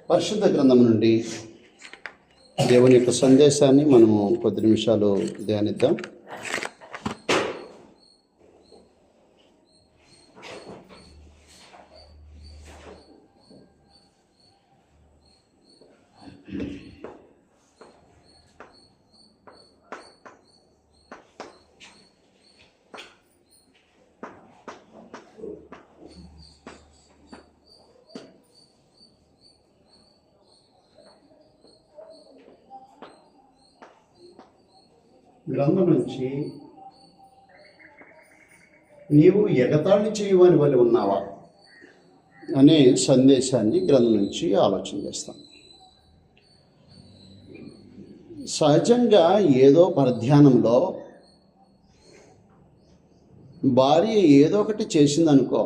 పరిశుద్ధ గ్రంథం నుండి దేవుని యొక్క సందేశాన్ని మనము కొద్ది నిమిషాలు ధ్యానిద్దాం. గ్రంథం నుంచి నీవు ఎగతాళి చేయవని వల్ల ఉన్నావా అనే సందేశాన్ని గ్రంథం నుంచి ఆలోచన చేస్తాం. సహజంగా ఏదో పరధ్యానంలో భార్య ఏదో ఒకటి చేసిందనుకో,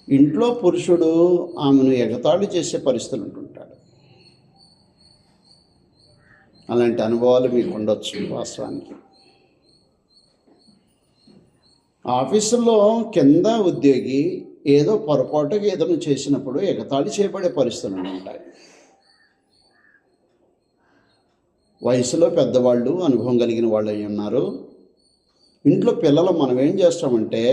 ఇంట్లో పురుషుడు ఆమెను ఎగతాళి చేసే పరిస్థితులు ఉంటుంటాడు. అలాంటి అనుభవాలు మీకు ఉండొచ్చు. వాస్తవానికి ఆఫీసులో కింద ఉద్యోగి ఏదో పొరపాటుగా ఏదైనా చేసినప్పుడు ఎగతాళి చేయబడే పరిస్థితులు ఉంటాయి. వయసులో పెద్దవాళ్ళు, అనుభవం కలిగిన వాళ్ళు అయి ఉన్నారు. ఇంట్లో పిల్లలు మనం ఏం చేస్తామంటే,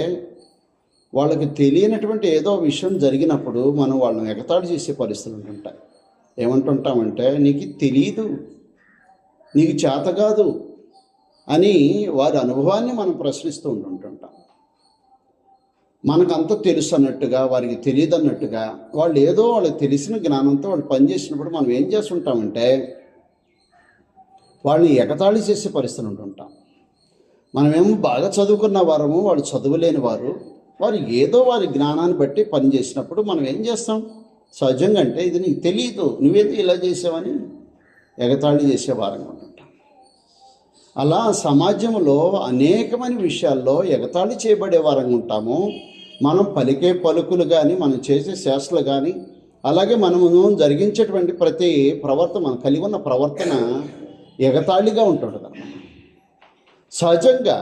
వాళ్ళకి తెలియనటువంటి ఏదో విషయం జరిగినప్పుడు మనం వాళ్ళని ఎగతాళి చేసే పరిస్థితులు ఉంటుంటాయి. ఏమంటుంటామంటే, నీకు తెలియదు, నీకు చేత కాదు అని వారి అనుభవాన్ని మనం ప్రశ్నిస్తూ ఉంటుంటాం. మనకంత తెలుసు అన్నట్టుగా, వారికి తెలియదు అన్నట్టుగా, వాళ్ళు ఏదో వాళ్ళకి తెలిసిన జ్ఞానంతో వాళ్ళు పనిచేసినప్పుడు మనం ఏం చేస్తుంటామంటే, వాళ్ళని ఎగతాళి చేసే పరిస్థితులు ఉంటుంటాం. మనమేమో బాగా చదువుకున్న వారము, వాళ్ళు చదువులేని వారు, వారు ఏదో వారి జ్ఞానాన్ని బట్టి పనిచేసినప్పుడు మనం ఏం చేస్తాం? సహజంగా అంటే, ఇది నీకు తెలియదు, నువ్వేది ఇలా చేసావని ఎగతాళి చేసే వారంగా ఉంటుంటాం. అలా సమాజంలో అనేకమైన విషయాల్లో ఎగతాళి చేయబడే వారంగా ఉంటాము. మనం పలికే పలుకులు కానీ, మనం చేసే శాస్త్రాలు కానీ, అలాగే మనము జరిగించేటువంటి ప్రతి ప్రవర్తన, మనం కలిగి ఉన్న ప్రవర్తన ఎగతాళిగా ఉంటుంటుంది. సహజంగా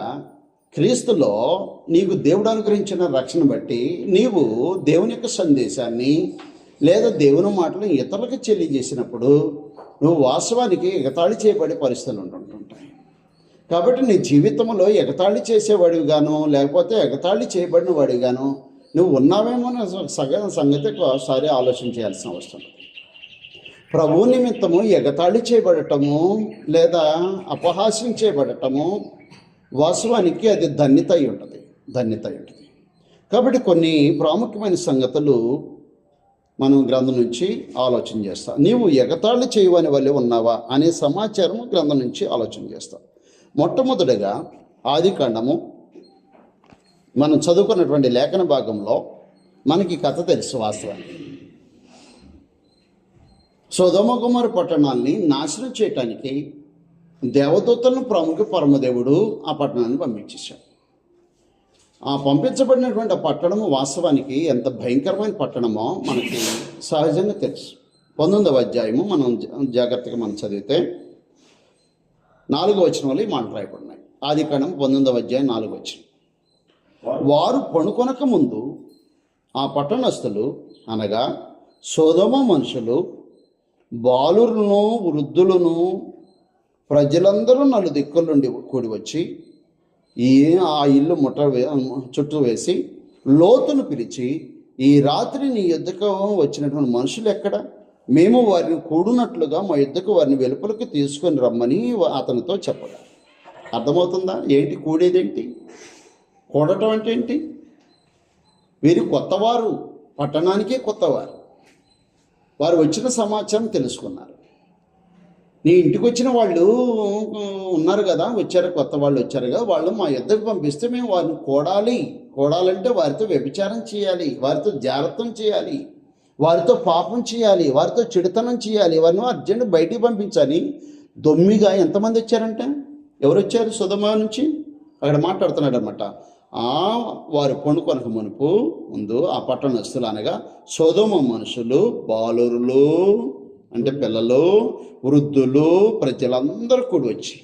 క్రీస్తులో నీకు దేవుడు అనుగ్రహించిన రక్షణ బట్టి నీవు దేవుని యొక్క సందేశాన్ని లేదా దేవుని మాటలను ఇతరులకు తెలియజేసినప్పుడు నువ్వు వాస్తవానికి ఎగతాళి చేయబడే పరిస్థితులు ఉంటుంటాయి. కాబట్టి నీ జీవితంలో ఎగతాళి చేసేవాడివి గాను, లేకపోతే ఎగతాళి చేయబడిన వాడివి గాను నువ్వు ఉన్నావేమో సంగతి ఒకసారి ఆలోచన చేయాల్సిన అవసరం. ప్రభు నిమిత్తము ఎగతాళి చేయబడటము లేదా అపహాస్యం చేయబడటము వాస్తవానికి అది ధన్యత అయి ఉంటుంది. కాబట్టి కొన్ని ప్రాముఖ్యమైన సంగతులు మనం గ్రంథం నుంచి ఆలోచన చేస్తాం. నీవు ఎగతాళి చేయవని వల్లే ఉన్నావా అనే సమాచారం గ్రంథం నుంచి ఆలోచన చేస్తాం. మొట్టమొదటిగా ఆదికాండము మనం చదువుకున్నటువంటి లేఖన భాగంలో మనకి కథ తెలుసు. వాస్తవానికి సొదొమ గొమొర్రా పట్టణాన్ని నాశనం చేయటానికి దేవదూతలను ప్రముఖ పరమదేవుడు ఆ పట్టణాన్ని పంపించేశాడు. ఆ పంపించబడినటువంటి ఆ పట్టణము వాస్తవానికి ఎంత భయంకరమైన పట్టణమో మనకి సహజంగా తెలుసు. 19వ అధ్యాయము మనం జాగ్రత్తగా మనం చదివితే 4వ వచనంలో ఈ మాటలు రాయబడినాయి. ఆదికాండం 19వ అధ్యాయం 4వ వచనం. వారు పడుకొనక ముందు ఆ పట్టణస్థులు అనగా సొదొమ మనుషులు, బాలురును, వృద్ధులను, ప్రజలందరూ నలుదిక్కుల నుండి కూడి వచ్చి ఆ ఇల్లు చుట్టూ వేసి లోతును పిలిచి, ఈ రాత్రి నీ యుద్ధకు వచ్చినటువంటి మనుషులు ఎక్కడ? మేము వారిని కూడునట్లుగా మా యుద్ధకు వారిని వెలుపలకు తీసుకొని రమ్మని అతనితో చెప్పగా. అర్థమవుతుందా? ఏంటి కూడేదేంటి? కూడటం అంటే ఏంటి? వీరు కొత్తవారు, పట్టణానికే కొత్తవారు. వారు వచ్చిన సమాచారం తెలుసుకున్నారు. నీ ఇంటికి వచ్చిన వాళ్ళు ఉన్నారు కదా, వచ్చారు, కొత్త వాళ్ళు వచ్చారు కదా, వాళ్ళు మా యుద్ధకు పంపిస్తే మేము వారిని కూడాలంటే వారితో వ్యభిచారం చేయాలి, వారితో జాగ్రత్తం చేయాలి, వారితో పాపం చేయాలి, వారితో చెడుతనం చేయాలి, వారిని అర్జెంట్ బయటికి పంపించాలి. దొమ్మిగా ఎంతమంది వచ్చారంట? ఎవరు వచ్చారు? సొదొమ నుంచి అక్కడ మాట్లాడుతున్నాడు అనమాట. వారు పడుకొనక మునుపు ముందు ఆ పట్టణస్థులు అనగా సొదొమ మనుషులు, బాలురులు అంటే పిల్లలు, వృద్ధులు, ప్రజలందరూ కూడి వచ్చి.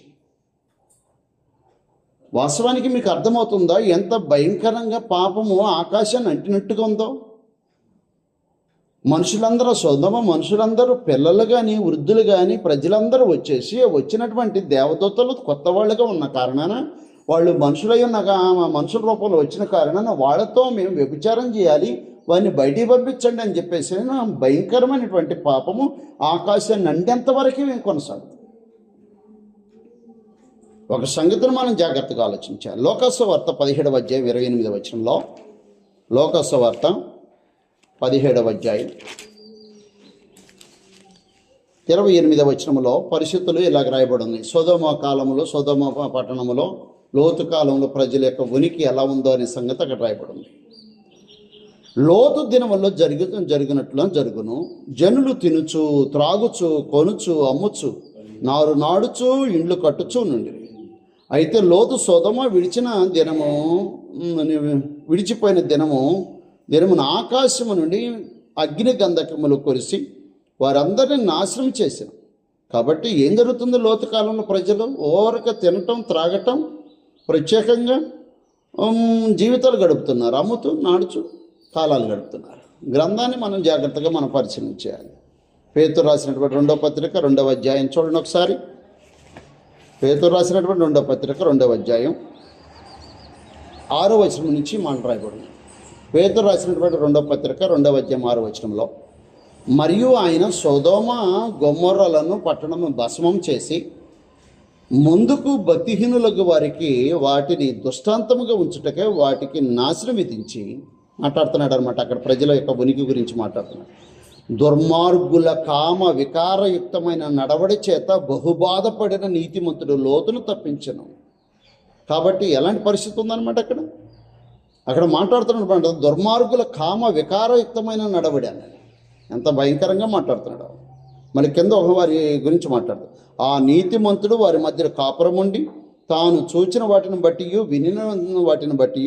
వాస్తవానికి మీకు అర్థమవుతుందా ఎంత భయంకరంగా పాపము ఆకాశాన్ని అంటినట్టుగా ఉందో? మనుషులందరూ పిల్లలు కానీ వృద్ధులు కానీ ప్రజలందరూ వచ్చేసి వచ్చినటువంటి దేవదూతలు కొత్త వాళ్ళుగా ఉన్న కారణాన వాళ్ళు మనుషులై ఉన్న మనుషుల రూపంలో వచ్చిన కారణాన వాళ్ళతో మేము వ్యభిచారం చేయాలి, వారిని బయటికి పంపించండి అని చెప్పేసి భయంకరమైనటువంటి పాపము ఆకాశాన్ని అందేంత వరకు మేము కొనసాగుతాం. ఒక సంగతిని మనం జాగ్రత్తగా ఆలోచించాలి. లోకసువార్త 17వ అధ్యాయం 28వ వచనంలో, లోకసువార్త 17వ అధ్యాయం 28వ వచనంలో పరిస్థితులు ఇలాగ రాయబడి ఉన్నాయి. సొదొమ పట్టణములో లోతు కాలంలో ప్రజల యొక్క ఉనికి ఎలా ఉందో అనే సంగతి అక్కడ రాయబడి ఉంది. లోతు దినముల్లో జరిగినట్లు జరుగును. జనులు తినుచు త్రాగుచు కొనుచు అమ్ముచు నారు నాడుచు ఇండ్లు కట్టుచు నుండి. అయితే లోతు సొదొమ విడిచిపోయిన దినమున ఆకాశము నుండి అగ్ని గంధకములు కురిసి వారందరినీ నాశనం చేసిన. కాబట్టి ఏం జరుగుతుంది? లోతు కాలంలో ప్రజలు ఓరక తినటం త్రాగటం, ప్రత్యేకంగా జీవితాలు గడుపుతున్నారు, అమ్ముతూ నాడుచు కాలాలు గడుపుతున్నారు. గ్రంథాన్ని మనం జాగ్రత్తగా మనం పరిశీలన చేయాలి. పేతురు రాసినటువంటి 2వ పత్రిక 2వ అధ్యాయం చూడండి ఒకసారి. పేతురు రాసినటువంటి 2వ పత్రిక 2వ అధ్యాయం 6వ వచనం నుంచి మనం రాయబడింది. పేతురు రాసినటువంటి 2వ పత్రిక 2వ అధ్యాయం 6వ వచనంలో, మరియు ఆయన సొదొమ గొమొర్రాలను పట్టణము భస్మం చేసి ముందుకు భక్తిహీనులకు వారికి వాటిని దృష్టాంతముగా ఉంచుటకే వాటికి నాశనం విధించి మాట్లాడుతున్నాడు అనమాట. అక్కడ ప్రజల యొక్క ఉనికి గురించి మాట్లాడుతున్నాడు. దుర్మార్గుల కామ వికారయుక్తమైన నడవడి చేత బహుబాధపడిన నీతిమంతుడు లోతును తప్పించను. కాబట్టి ఎలాంటి పరిస్థితి ఉందన్నమాట అక్కడ మాట్లాడుతున్నాడు. దుర్మార్గుల కామ వికారయుక్తమైన నడవడి అన్నది ఎంత భయంకరంగా మాట్లాడుతున్నాడు. మరి కింద వారి గురించి మాట్లాడుతాడు. ఆ నీతిమంతుడు వారి మధ్య కాపురం ఉండి తాను చూచిన వాటిని బట్టి వినిన వాటిని బట్టి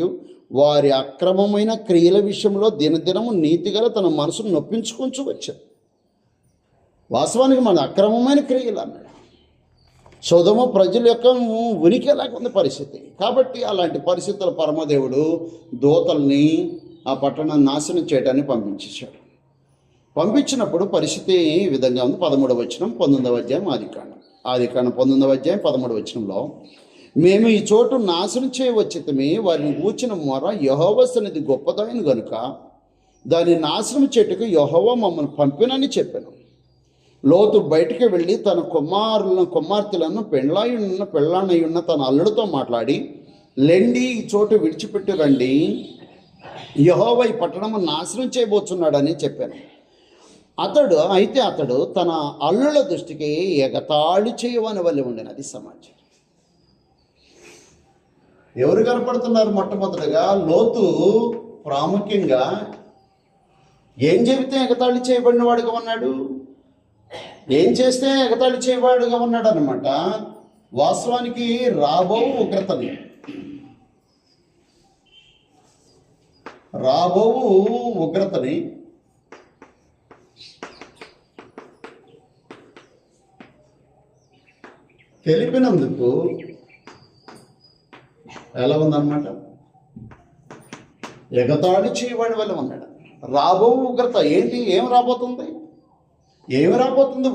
వారి అక్రమమైన క్రియల విషయంలో దినదినము నీతిగల తన మనసును నొప్పించుకుంటూ వచ్చాడు. వాస్తవానికి మన అక్రమమైన క్రియలు అన్నాడు. సొదొమ ప్రజల యొక్క ఉనికి ఎలాగుంది పరిస్థితి. కాబట్టి అలాంటి పరిస్థితుల పరమదేవుడు దూతల్ని ఆ పట్టణాన్ని నాశనం చేయడానికి పంపించేశాడు. పంపించినప్పుడు పరిస్థితి ఈ విధంగా ఉంది. 13వ వచనం 19వ అధ్యాయం ఆదికాండం 19వ అధ్యాయం 13వ వచనంలో, మేము ఈ చోటు నాశనం చేయవచ్చితమే, వారిని కూర్చిన మొర యెహోవా సన్నిధి గొప్పదైన గనుక దాన్ని నాశనం చేటుకు యెహోవా మమ్మల్ని పంపినని చెప్పాను. లోతు బయటికి వెళ్ళి తన కుమార్తెలను పెళ్ళానయ్యున్న తన అల్లుడితో మాట్లాడి, లెండి ఈ చోటు విడిచిపెట్టి రండి, యెహోవా ఈ పట్టణము నాశనం చేయబోతున్నాడని చెప్పాను. అతడు తన అల్లుల దృష్టికి ఎగతాళి చేయవని వల్ల ఉండిన. అది సమాజం. ఎవరు కనపడుతున్నారు? మొట్టమొదటిగా లోతు ప్రాముఖ్యంగా ఏం చెబితే ఎగతాళి చేయబడిన వాడుగా ఉన్నాడు, ఏం చేస్తే ఎగతాళి చేయవాడుగా ఉన్నాడు అనమాట. వాస్తవానికి రాబో ఉగ్రతని తెలిపినందుకు ఎలా ఉందన్నమాట, ఎగతాళి చేయవాడి వల్ల ఉన్నాడు. రాబో ఉగ్రత ఏంటి? ఏమి రాబోతుంది?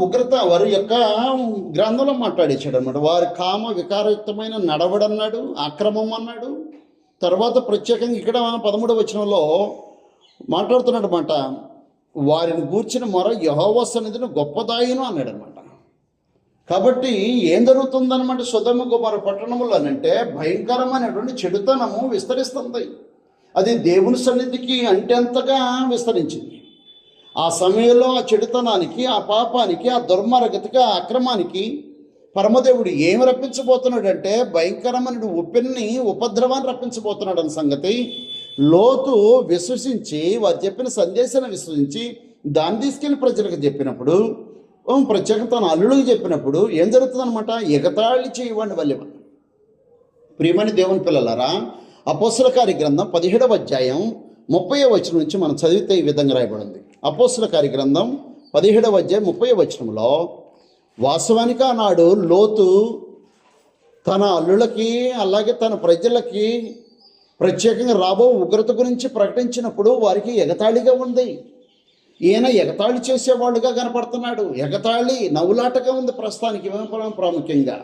ఉగ్రత వారి యొక్క గ్రంథంలో మాట్లాడేశాడు అనమాట. వారి కామ వికారయుక్తమైన నడవడన్నాడు, అక్రమం అన్నాడు. తర్వాత ప్రత్యేకంగా ఇక్కడ 13వ వచనంలో మాట్లాడుతున్నాడు అనమాట. వారిని గూర్చిన మొర యెహోవా సన్నిధిని గొప్పదాయిను అన్నాడు అనమాట. కాబట్టి ఏం జరుగుతుందన్నమాట సొదొమ గొమొర్రా పట్టణములు అనంటే భయంకరమైనటువంటి చెడుతనము విస్తరిస్తుంది. అది దేవుని సన్నిధికి అంటేంతగా విస్తరించింది. ఆ సమయంలో ఆ చెడుతనానికి, ఆ పాపానికి, ఆ దుర్మార్గతకి, ఆ అక్రమానికి పరమదేవుడు ఏమి రప్పించబోతున్నాడంటే భయంకరమైన ఉపద్రవాన్ని రప్పించబోతున్నాడు అన్న సంగతి లోతు విశ్వసించి, వారు చెప్పిన సందేశాన్ని విశ్వసించి దాన్ని తీసుకెళ్లి ప్రజలకు చెప్పినప్పుడు, ప్రత్యేకంగా తన అల్లుడికి చెప్పినప్పుడు ఏం జరుగుతుందనమాట, ఎగతాళి చేయవాడిని వల్లే. ప్రియమైన దేవుని పిల్లలారా, అపోస్తల కార్యగ్రంథం 17వ అధ్యాయం 30వ వచనం నుంచి మనం చదివితే ఈ విధంగా రాయబడింది. అపోస్తల కార్యగ్రంథం 17వ అధ్యాయం 30వ వచనంలో, వాస్తవానికి ఆనాడు లోతు తన అల్లులకి అలాగే తన ప్రజలకి ప్రత్యేకంగా రాబో ఉగ్రత గురించి ప్రకటించినప్పుడు వారికి ఎగతాళిగా ఉంది. ఈయన ఎగతాళి చేసేవాళ్ళుగా కనపడుతున్నాడు. ఎగతాళి నవ్వులాటగా ఉంది ప్రస్తుతానికి ప్రాముఖ్యంగా.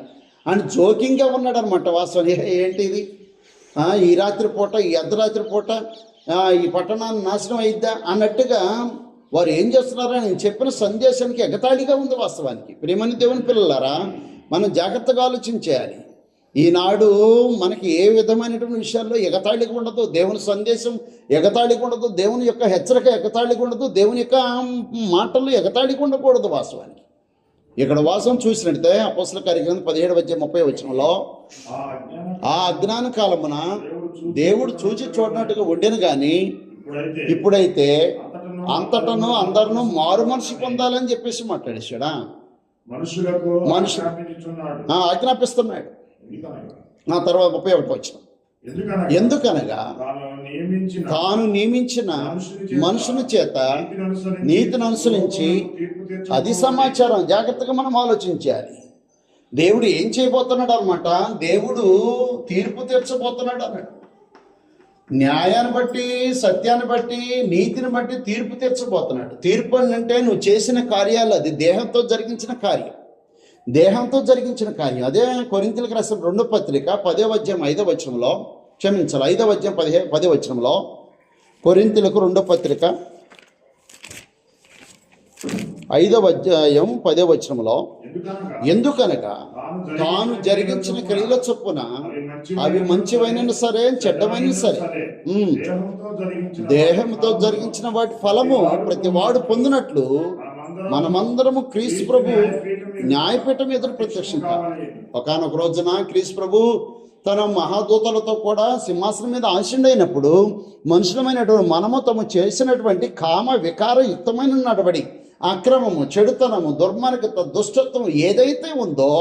అని జోకింగ్గా ఉన్నాడు అనమాట. వాస్తవం ఏంటి ఇది, ఈ రాత్రి పూట, ఈ అర్ధరాత్రి పూట ఈ పట్టణాన్ని నాశనం అయిద్దా అన్నట్టుగా వారు ఏం చేస్తున్నారని నేను చెప్పిన సందేశానికి ఎగతాళిగా ఉంది వాస్తవానికి. ప్రియమైన దేవుని పిల్లలారా, మనం జాగ్రత్తగా ఆలోచించేయాలి. ఈనాడు మనకి ఏ విధమైనటువంటి విషయాల్లో ఎగతాళిగా ఉండదు. దేవుని సందేశం ఎగతాళిగా ఉండదు, దేవుని యొక్క హెచ్చరిక ఎగతాళిగా ఉండదు, దేవుని యొక్క మాటలు ఎగతాళిగా ఉండకూడదు వాస్తవానికి. ఇక్కడ వాసం చూసినట్టే అపోస్తల కార్యగ్రంథం 17:30 ఆ అజ్ఞాన కాలమున దేవుడు చూచి చూడనట్టుగా ఉండేను కానీ ఇప్పుడైతే అంతటను అందరినూ మారు మనసు పొందాలని చెప్పేసి మాట్లాడేశాడా. మనుషులు ఆజ్ఞాపిస్తున్నాడు. నా తర్వాత 31 ఎందుకనగా తాను నియమించిన మనుషుని చేత నీతిని అనుసరించి, అది సమాచారం. జాగ్రత్తగా మనం ఆలోచించాలి. దేవుడు ఏం చేయబోతున్నాడు అనమాట. దేవుడు తీర్పు తీర్చబోతున్నాడు అన్నాడు. న్యాయాన్ని బట్టి, సత్యాన్ని బట్టి, నీతిని బట్టి తీర్పు తీర్చబోతున్నాడు. తీర్పు అంటే నువ్వు చేసిన కార్యాలు, అది దేహంతో జరిగించిన కార్యం, దేహంతో జరిగించిన కార్యం. అదే కొరింథీయులకు రాసిన 2వ పత్రిక 10:5 క్షమించాలి 5:10 కొరింథీయులకు 2వ పత్రిక 5:10 ఎందుకనగా తాను జరిగించిన క్రియల చొప్పున అవి మంచివైన సరే చెడ్డమైన సరే దేహంతో జరిగించిన వాటి ఫలము ప్రతి వాడు పొందినట్లు మనమందరము క్రీస్తు ప్రభు న్యాయపీఠం ఎదురు ప్రత్యక్షించాలి. ఒకానొక రోజున క్రీస్తు ప్రభు తన మహాదూతలతో కూడా సింహాసనం మీద ఆసీనుడైనప్పుడు మనుషులమైనటువంటి మనము తాము చేసినటువంటి కామ వికారయుక్తమైన నడవడి, అక్రమము, చెడుతనము, దుర్మార్గత, దుష్టత్వం ఏదైతే ఉందో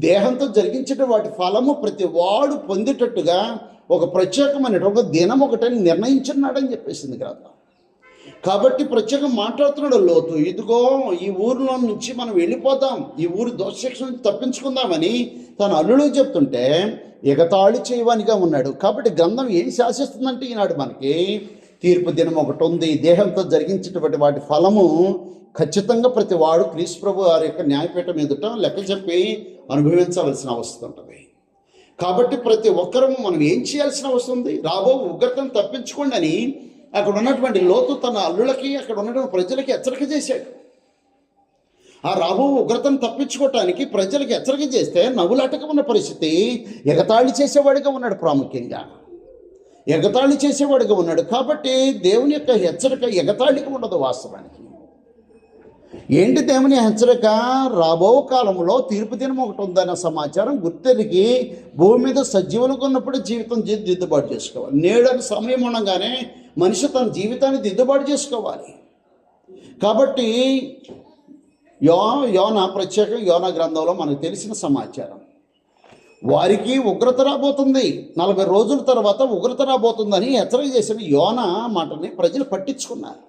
దేహంతో జరిగించిన వాటి ఫలము ప్రతి వాడు పొందేటట్టుగా ఒక ప్రత్యేకమైన ఒక దినం ఒకటని నిర్ణయించున్నాడని చెప్పేసింది గ్రంథం. కాబట్టి ప్రత్యేకం మాట్లాడుతున్నాడు లోతు. ఇదిగో ఈ ఊరిలో నుంచి మనం వెళ్ళిపోతాం, ఈ ఊరి దోషశిక్ష నుంచి తప్పించుకుందామని తన అల్లుడు చెప్తుంటే ఎగతాళి చేయవానిగా ఉన్నాడు. కాబట్టి గ్రంథం ఏం శాసిస్తుందంటే ఈనాడు మనకి తీర్పు దినం ఒకటి ఉంది. దేహంతో జరిగించేటువంటి వాటి ఫలము ఖచ్చితంగా ప్రతి వాడు క్రీస్తు ప్రభు వారి యొక్క న్యాయపీఠం ఎదుట లెక్క చెప్పి అనుభవించవలసిన అవసరం ఉంటుంది. కాబట్టి ప్రతి ఒక్కరూ మనం ఏం చేయాల్సిన అవసరం ఉంది. రాబో ఉగ్రతను తప్పించుకోండి అని అక్కడ ఉన్నటువంటి లోతు తన అల్లులకి, అక్కడ ఉన్నటువంటి ప్రజలకి హెచ్చరిక చేశాడు. ఆ రాబో ఉగ్రతను తప్పించుకోవటానికి ప్రజలకు హెచ్చరిక చేస్తే నవ్వులాటగా ఉన్న పరిస్థితి, ఎగతాళి చేసేవాడిగా ఉన్నాడు. ప్రాముఖ్యంగా ఎగతాళి చేసేవాడిగా ఉన్నాడు. కాబట్టి దేవుని యొక్క హెచ్చరిక ఎగతాళిగా ఉండదు వాస్తవానికి. ఏంటి దేవుని హెచ్చరిక? రాబో కాలంలో తీర్పు దినం ఒకటి ఉందన్న సమాచారం గుర్తెరిగి భూమి మీద సజీవులుగా ఉన్నప్పుడు జీవితం దిద్దుబాటు చేసుకోవాలి. నేడని సమయం ఉండగానే మనిషి తన జీవితాన్ని దిద్దుబాటు చేసుకోవాలి. కాబట్టి యోనా ప్రత్యేకంగా యోనా గ్రంథంలో మనకు తెలిసిన సమాచారం, వారికి ఉగ్రత రాబోతుంది, 40 రోజుల తర్వాత ఉగ్రత రాబోతుందని హెచ్చరిక చేసిన యోనా మాటని ప్రజలు పట్టించుకున్నారు.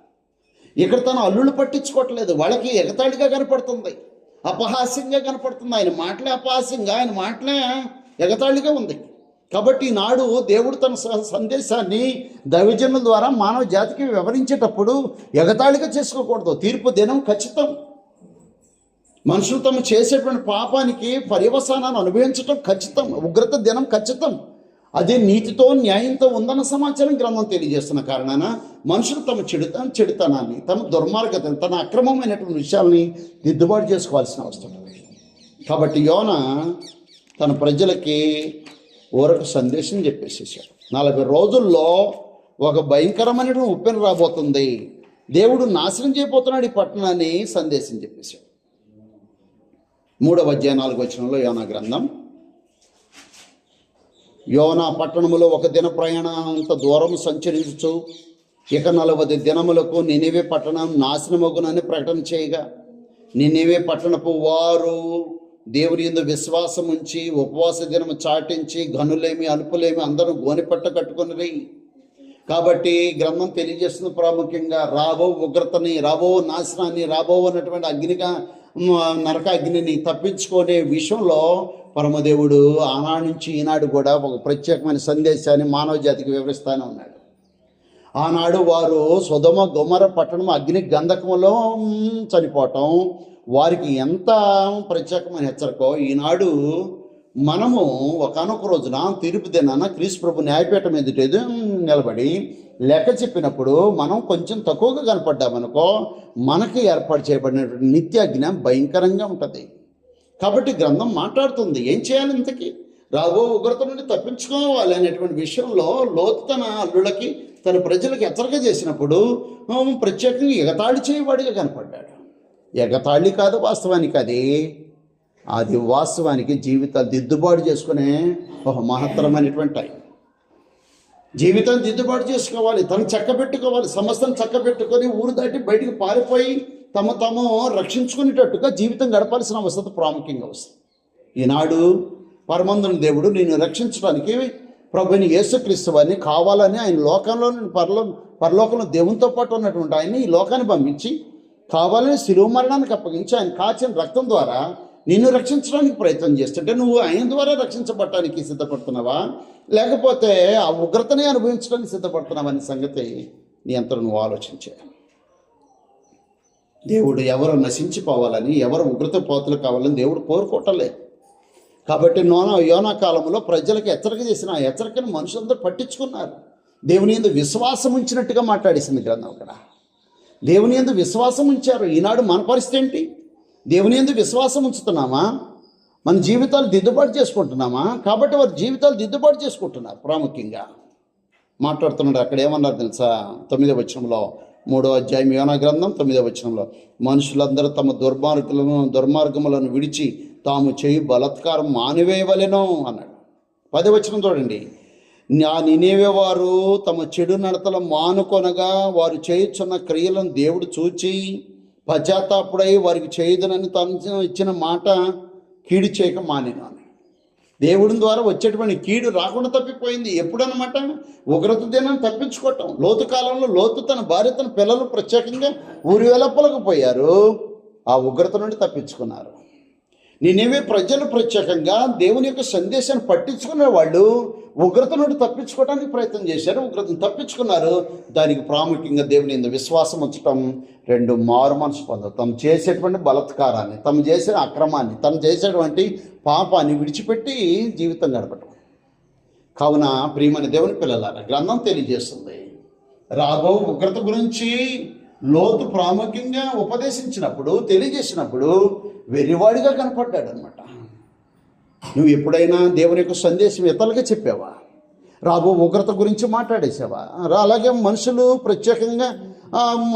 ఇక్కడ తన అల్లుళ్ళు పట్టించుకోవట్లేదు. వాళ్ళకి ఎగతాళిగా కనపడుతుంది, అపహాస్యంగా కనపడుతుంది. ఆయన మాటలే అపహాస్యంగా, ఆయన మాటలే ఎగతాళిగా ఉంది. కాబట్టి నాడు దేవుడు తన సందేశాన్ని దైవజనుల ద్వారా మానవ జాతికి వివరించేటప్పుడు ఎగతాళిగా చేసుకోకూడదు. తీర్పు దినం ఖచ్చితం. మనుషులు తమ చేసేటువంటి పాపానికి పర్యవసానాన్ని అనుభవించడం ఖచ్చితం. ఉగ్రత దినం ఖచ్చితం. అదే నీతితో న్యాయంతో ఉందన్న సమాచారం గ్రంథం తెలియజేస్తున్న కారణాన మనుషులు తమ చెడుతనాన్ని, తమ దుర్మార్గతను, తన అక్రమమైనటువంటి విషయాల్ని దిద్దుబాటు చేసుకోవాల్సిన అవసరం ఉంది. కాబట్టి యోనా తన ప్రజలకి ఊరకు సందేశం చెప్పేసేసాడు. 40 రోజుల్లో ఒక భయంకరమైనటువంటి ఉప్పెన రాబోతుంది, దేవుడు నాశనం చేయబోతున్నాడు ఈ పట్టణాన్ని సందేశం చెప్పేశాడు. 3:4 యోనా గ్రంథం. యోనా పట్టణములో ఒక దిన ప్రయాణంత దూరం సంచరించు ఇక 40 దినములకు నినివే పట్టణం నాశనమగునని ప్రకటన చేయగా, నినివే పట్టణపు వారు దేవుని యందు విశ్వాసం ఉంచి ఉపవాస దినము చాటించి గనులేమి అల్పులేమి అందరూ గోనెపట్ట కట్టుకుని. కాబట్టి గ్రంథం తెలియజేస్తున్న ప్రాముఖ్యంగా రాబో ఉగ్రతని, రాబో నాశనాన్ని, రాబో అన్నటువంటి అగ్నిగా నరక అగ్నిని తప్పించుకునే విషయంలో పరమదేవుడు ఆనాడు నుంచి ఈనాడు కూడా ఒక ప్రత్యేకమైన సందేశాన్ని మానవ జాతికి వివరిస్తూనే ఉన్నాడు. ఆనాడు వారు సొదొమ గొమొర్రా పట్టణం అగ్ని గంధకములో చనిపోవటం వారికి ఎంత ప్రత్యేకమైన హెచ్చరికో, ఈనాడు మనము ఒకానొక రోజున తీర్పు దినాన క్రీస్తు ప్రభు న్యాయపీఠం ఎదుట నిలబడి లెక్క చెప్పినప్పుడు మనం కొంచెం తక్కువగా కనపడ్డామనుకో, మనకి ఏర్పాటు చేయబడినటువంటి నిత్యాజ్ఞ భయంకరంగా ఉంటుంది. కాబట్టి గ్రంథం మాట్లాడుతుంది ఏం చేయాలి, ఇంతకీ రాబో ఉగ్రత నుండి తప్పించుకోవాలి అనేటువంటి విషయంలో లోతు తన అల్లులకి తన ప్రజలకు హెచ్చరిక చేసినప్పుడు ప్రత్యేకంగా ఎగతాళి చేయవాడిగా కనపడ్డాడు. ఎగతాళి కాదు వాస్తవానికి, అది వాస్తవానికి జీవితాలు దిద్దుబాటు చేసుకునే ఒక మహత్తరమైనటువంటి టైం. జీవితాన్ని దిద్దుబాటు చేసుకోవాలి, తను చక్కబెట్టుకోవాలి, సమస్యను చక్కబెట్టుకొని ఊరు దాటి బయటికి పారిపోయి తాము రక్షించుకునేటట్టుగా జీవితం గడపాల్సిన అవసరం ప్రాముఖ్యంగా వస్తుంది. ఈనాడు పరమందుని దేవుడు నేను రక్షించడానికి ప్రభుని యేసుక్రీస్తు వారిని కావాలని ఆయన లోకంలో పరలోకంలో దేవునితో పాటు ఉన్నటువంటి ఆయన్ని ఈ లోకాన్ని పంపించి కావాలని శిలువ మరణానికి అప్పగించి ఆయన కాచిన రక్తం ద్వారా నిన్ను రక్షించడానికి ప్రయత్నం చేస్తుంటే నువ్వు ఆయన ద్వారా రక్షించబడటానికి సిద్ధపడుతున్నావా, లేకపోతే ఆ ఉగ్రతని అనుభవించడానికి సిద్ధపడుతున్నావా అనే సంగతి నీ అంతలో నువ్వు ఆలోచించావు. దేవుడు ఎవరు నశించిపోవాలని, ఎవరు ఉగ్రత పోతులు కావాలని దేవుడు కోరుకోవటలేదు. కాబట్టి యోనా కాలంలో ప్రజలకు హెచ్చరిక చేసిన ఆ హెచ్చరికను మనుషులందరూ పట్టించుకున్నారు. దేవుని యందు విశ్వాసం ఉంచినట్టుగా మాట్లాడేసింది గ్రంథం అక్కడ. దేవుని యందు విశ్వాసం ఉంచారు. ఈనాడు మన పరిస్థితి ఏంటి? దేవుని యందు విశ్వాసం ఉంచుతున్నామా? మన జీవితాలు దిద్దుబాటు చేసుకుంటున్నామా? కాబట్టి వారి జీవితాలు దిద్దుబాటు చేసుకుంటున్నారు. ప్రాముఖ్యంగా మాట్లాడుతున్నాడు. అక్కడ ఏమన్నారు తెలుసా? 9వ వచనంలో, 3వ అధ్యాయం యోనా గ్రంథం 9వ వచనంలో, మనుషులందరూ తమ దుర్మార్గములను విడిచి తాము చేయి బలాత్కారం మానివేయవలెను అన్నాడు. 10వ వచనం చూడండి. నినేవే వారు తమ చెడు నడతలు మానుకొనగా వారు చేయుచున్న క్రియలను దేవుడు చూచి పశ్చాత్తాపుడై వారికి చేయదునని తను ఇచ్చిన మాట కీడు చేయక మానేను అని. దేవుడి ద్వారా వచ్చేటువంటి కీడు రాకుండా తప్పిపోయింది. ఎప్పుడన్నమాట? ఉగ్రత దినాన్ని తప్పించుకోవటం. లోతు కాలంలో లోతు తన భార్య తన పిల్లలు ప్రత్యేకంగా ఊరి వెలప్పలకు పోయారు, ఆ ఉగ్రత నుండి తప్పించుకున్నారు. నేనేవే ప్రజలు ప్రత్యేకంగా దేవుని యొక్క సందేశాన్ని పట్టించుకునే వాళ్ళు ఉగ్రత నుండి తప్పించుకోవడానికి ప్రయత్నం చేశారు, ఉగ్రతను తప్పించుకున్నారు. దానికి ప్రాముఖ్యంగా దేవుని యందు విశ్వాసం ఉంచటం, 2 మారు మనసు పొందడం, తను చేసేటువంటి బలాత్కారాన్ని, తను చేసే అక్రమాన్ని, తను చేసేటువంటి పాపాన్ని విడిచిపెట్టి జీవితం గడపటం. కావున ప్రియమైన దేవుని పిల్లలారా, గ్రంథం తెలియజేస్తుంది రాబో ఉగ్రత గురించి లోతు ప్రాముఖ్యంగా ఉపదేశించినప్పుడు, తెలియజేసినప్పుడు వెర్రివాడిగా కనపడ్డాడు అనమాట. నువ్వు ఎప్పుడైనా దేవుని యొక్క సందేశం ఇతరులకి చెప్పావా? రాబో ఉగ్రత గురించి మాట్లాడేసావా? అలాగే మనుషులు ప్రత్యేకంగా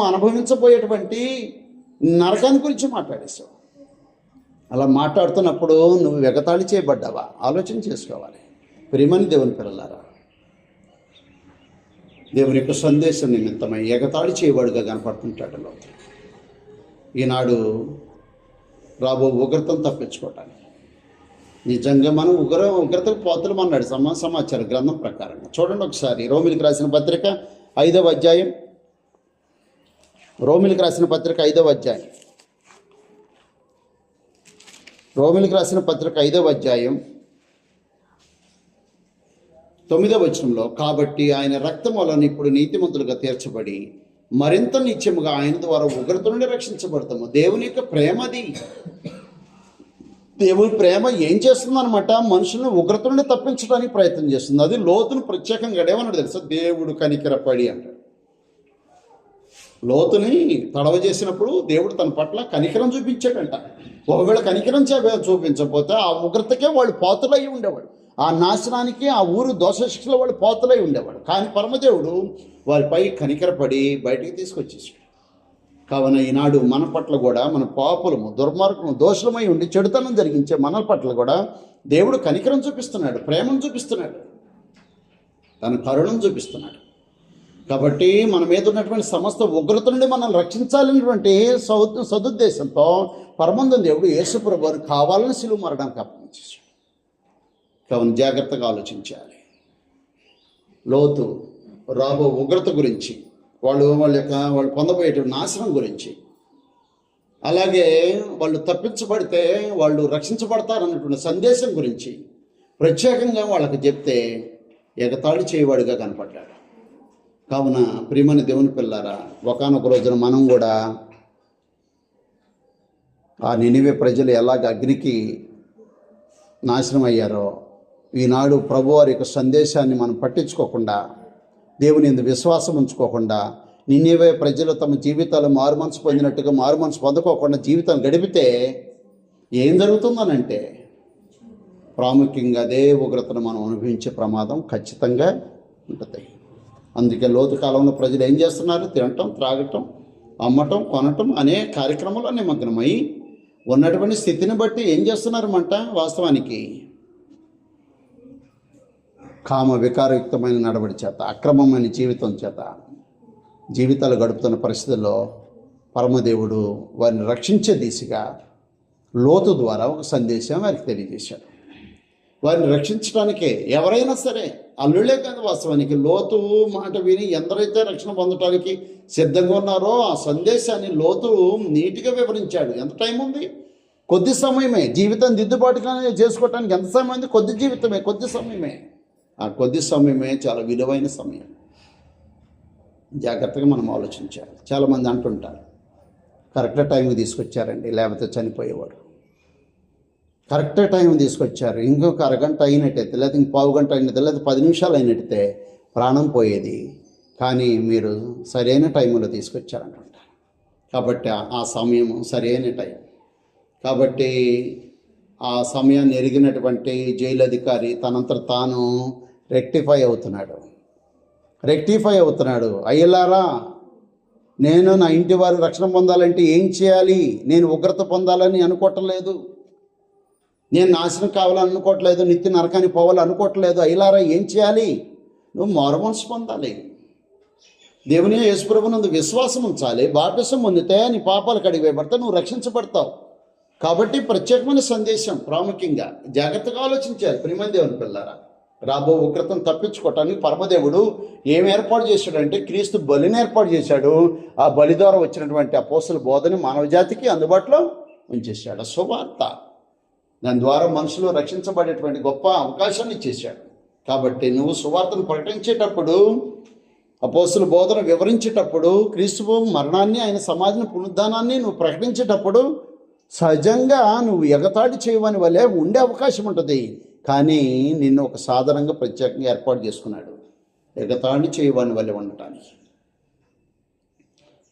అనుభవించబోయేటువంటి నరకాన్ని గురించి మాట్లాడేసావు. అలా మాట్లాడుతున్నప్పుడు నువ్వు ఎగతాళి చేయబడ్డావా? ఆలోచన చేసుకోవాలి. ప్రియమైన దేవుని పిల్లలారా, దేవుని యొక్క సందేశం నిమిత్తమై ఎగతాళి చేయవాడుగా కనపడుతుంటాడు లోతు. ఈనాడు రాబో ఉగ్రతను తప్పించుకోవటానికి నిజంగా మనం ఉగ్రతకు పోతులం అన్నాడు సమాచారం గ్రంథం ప్రకారంగా. చూడండి ఒకసారి రోమిలికి రాసిన పత్రిక 5వ అధ్యాయం, రోమిలికి రాసిన పత్రిక 5వ అధ్యాయం, రోమిలికి రాసిన పత్రిక 5వ అధ్యాయం 9వ వచనంలో, కాబట్టి ఆయన రక్తం వలన ఇప్పుడు నీతిమంతులుగా తీర్చబడి మరింత నిత్యముగా ఆయన ద్వారా ఉగ్రత నుండి రక్షించబడతాము. దేవుని యొక్క ప్రేమది. దేవుని ప్రేమ ఏం చేస్తుందన్నమాట? మనుషులను ఉగ్రత నుండి తప్పించడానికి ప్రయత్నం చేస్తుంది. అది లోతును ప్రత్యేకంగా ఏమన్నాడు తెలుసా? దేవుడు కనికరపడి అంటాడు. లోతుని తడవ చేసినప్పుడు దేవుడు తన పట్ల కనికరం చూపించాడంట. ఒకవేళ కనికరం చూపించకపోతే ఆ ఉగ్రతకే వాళ్ళు పాతులై ఉండేవాడు, ఆ నాశనానికి, ఆ ఊరు దోషశిక్షలో వాళ్ళు పాతులై ఉండేవాడు. కానీ పరమదేవుడు వారిపై కనికరపడి బయటికి తీసుకొచ్చేసాడు. కావున ఈనాడు మన పట్ల కూడా, మన పాపులము, దుర్మార్గము, దోషులమై ఉండి చెడుతనం జరిగించే మన పట్ల కూడా దేవుడు కనికరం చూపిస్తున్నాడు, ప్రేమను చూపిస్తున్నాడు, తన కరుణను చూపిస్తున్నాడు. కాబట్టి మన మీద ఉన్నటువంటి సమస్త ఉగ్రత నుండి మనల్ని రక్షించాలనేటువంటి సదుద్దేశంతో పరమందుని దేవుడు యేసుప్రభువు వారు కావాలని శిలువ మరణానికి అప్పగించేశాడు. కావున జాగ్రత్తగా ఆలోచించాలి. లోతు రాబో ఉగ్రత గురించి, వాళ్ళు పొందబోయేటువంటి నాశనం గురించి, అలాగే వాళ్ళు తప్పించబడితే వాళ్ళు రక్షించబడతారన్నటువంటి సందేశం గురించి ప్రత్యేకంగా వాళ్ళకి చెప్తే ఎగతాళి చేయవాడిగా కనపడ్డాడు. కావున ప్రియమైన దేవుని పిల్లారా, ఒకానొక రోజున మనం కూడా ఆ నినివే ప్రజలు ఎలాగ అగ్నికి నాశనం అయ్యారో, ఈనాడు ప్రభువారి యొక్క సందేశాన్ని మనం పట్టించుకోకుండా, దేవుని యందు విశ్వాసం ఉంచుకోకుండా, నినివే ప్రజలు తమ జీవితాలు మారుమనసు పొందినట్టుగా మారుమనసు పొందుకోకుండా జీవితం గడిపితే ఏం జరుగుతుందనంటే, ప్రాముఖ్యంగా అదే ఉగ్రతను మనం అనుభవించే ప్రమాదం ఖచ్చితంగా ఉంటుంది. అందుకే లోతు కాలంలో ప్రజలు ఏం చేస్తున్నారు? తినటం, త్రాగటం, అమ్మటం, కొనటం అనే కార్యక్రమంలో నిమగ్నమై ఉన్నటువంటి స్థితిని బట్టి ఏం చేస్తున్నారన్నమాట? వాస్తవానికి కామ వికారయుక్తమైన నడవడి చేత, అక్రమమైన జీవితం చేత జీవితాలు గడుపుతున్న పరిస్థితుల్లో పరమదేవుడు వారిని రక్షించే దిశగా లోతు ద్వారా ఒక సందేశం వారికి తెలియజేశాడు. వారిని రక్షించడానికే ఎవరైనా సరే, అల్లుళ్ళే కాదు, వాస్తవానికి లోతు మాట విని ఎందరైతే రక్షణ పొందడానికి సిద్ధంగా ఉన్నారో ఆ సందేశాన్ని లోతు నీట్గా వివరించాడు. ఎంత టైం ఉంది? కొద్ది సమయమే. జీవితం దిద్దుబాటుగానే చేసుకోవటానికి ఎంత సమయం ఉంది? కొద్ది జీవితమే, కొద్ది సమయమే. ఆ కొద్ది సమయమే చాలా విలువైన సమయం. జాగ్రత్తగా మనం ఆలోచించాలి. చాలామంది అంటుంటారు, కరెక్ట్ టైంకి తీసుకొచ్చారండి, లేకపోతే చనిపోయేవాడు. కరెక్ట్ టైం తీసుకొచ్చారు, ఇంకొక అరగంట అయినట్టయితే, లేదా ఇంక పావు గంట అయినట్టు, లేదా 10 నిమిషాలు అయినట్టయితే ప్రాణం పోయేది. కానీ మీరు సరైన టైంలో తీసుకొచ్చారంటుంటారు. కాబట్టి ఆ సమయం సరైన టైం. కాబట్టి ఆ సమయాన్ని ఎరిగినటువంటి జైలు అధికారి తనంతట తాను రెక్టిఫై అవుతున్నాడు. అయ్యలారా, నేను నా ఇంటి వారు రక్షణ పొందాలంటే ఏం చేయాలి? నేను ఉగ్రత పొందాలని అనుకోవట్లేదు, నేను నాశనం కావాలని అనుకోవట్లేదు, నిత్య నరకానికి పోవాలని అనుకోవట్లేదు. అయ్యలారా, ఏం చేయాలి? నువ్వు మారుమనసు పొందాలి, దేవుని యేసుప్రభునందు విశ్వాసం ఉంచాలి. బాప్తిసం పొందితే నీ పాపాలు కడిగివేయబడతావు, నువ్వు రక్షించబడతావు. కాబట్టి ప్రత్యేకమైన సందేశం. ప్రాముఖ్యంగా జాగ్రత్తగా ఆలోచించాలి ప్రియమైన దేవుని పిల్లారా. రాబో ఉగ్రతను తప్పించుకోవటానికి పరమదేవుడు ఏం ఏర్పాటు చేశాడంటే, క్రీస్తు బలిని ఏర్పాటు చేశాడు. ఆ బలి ద్వారా వచ్చినటువంటి అపోస్తల బోధని మానవజాతికి అందుబాటులో ఉంచేశాడు. సువార్త, దాని ద్వారా మనుషులు రక్షించబడేటువంటి గొప్ప అవకాశాన్ని ఇచ్చేశాడు. కాబట్టి నువ్వు సువార్తను ప్రకటించేటప్పుడు, అపోస్తల బోధన వివరించేటప్పుడు, క్రీస్తు మరణాన్ని, ఆయన సమాధిని, పునరుద్ధానాన్ని నువ్వు ప్రకటించేటప్పుడు సహజంగా నువ్వు ఎగతాళి చేయవని వల్లే ఉండే అవకాశం ఉంటుంది. కానీ నిన్ను ఒక సాధారణంగా ప్రత్యేకంగా ఏర్పాటు చేసుకున్నాడు ఎగతాళి చేయవని వల్లే ఉండటానికి.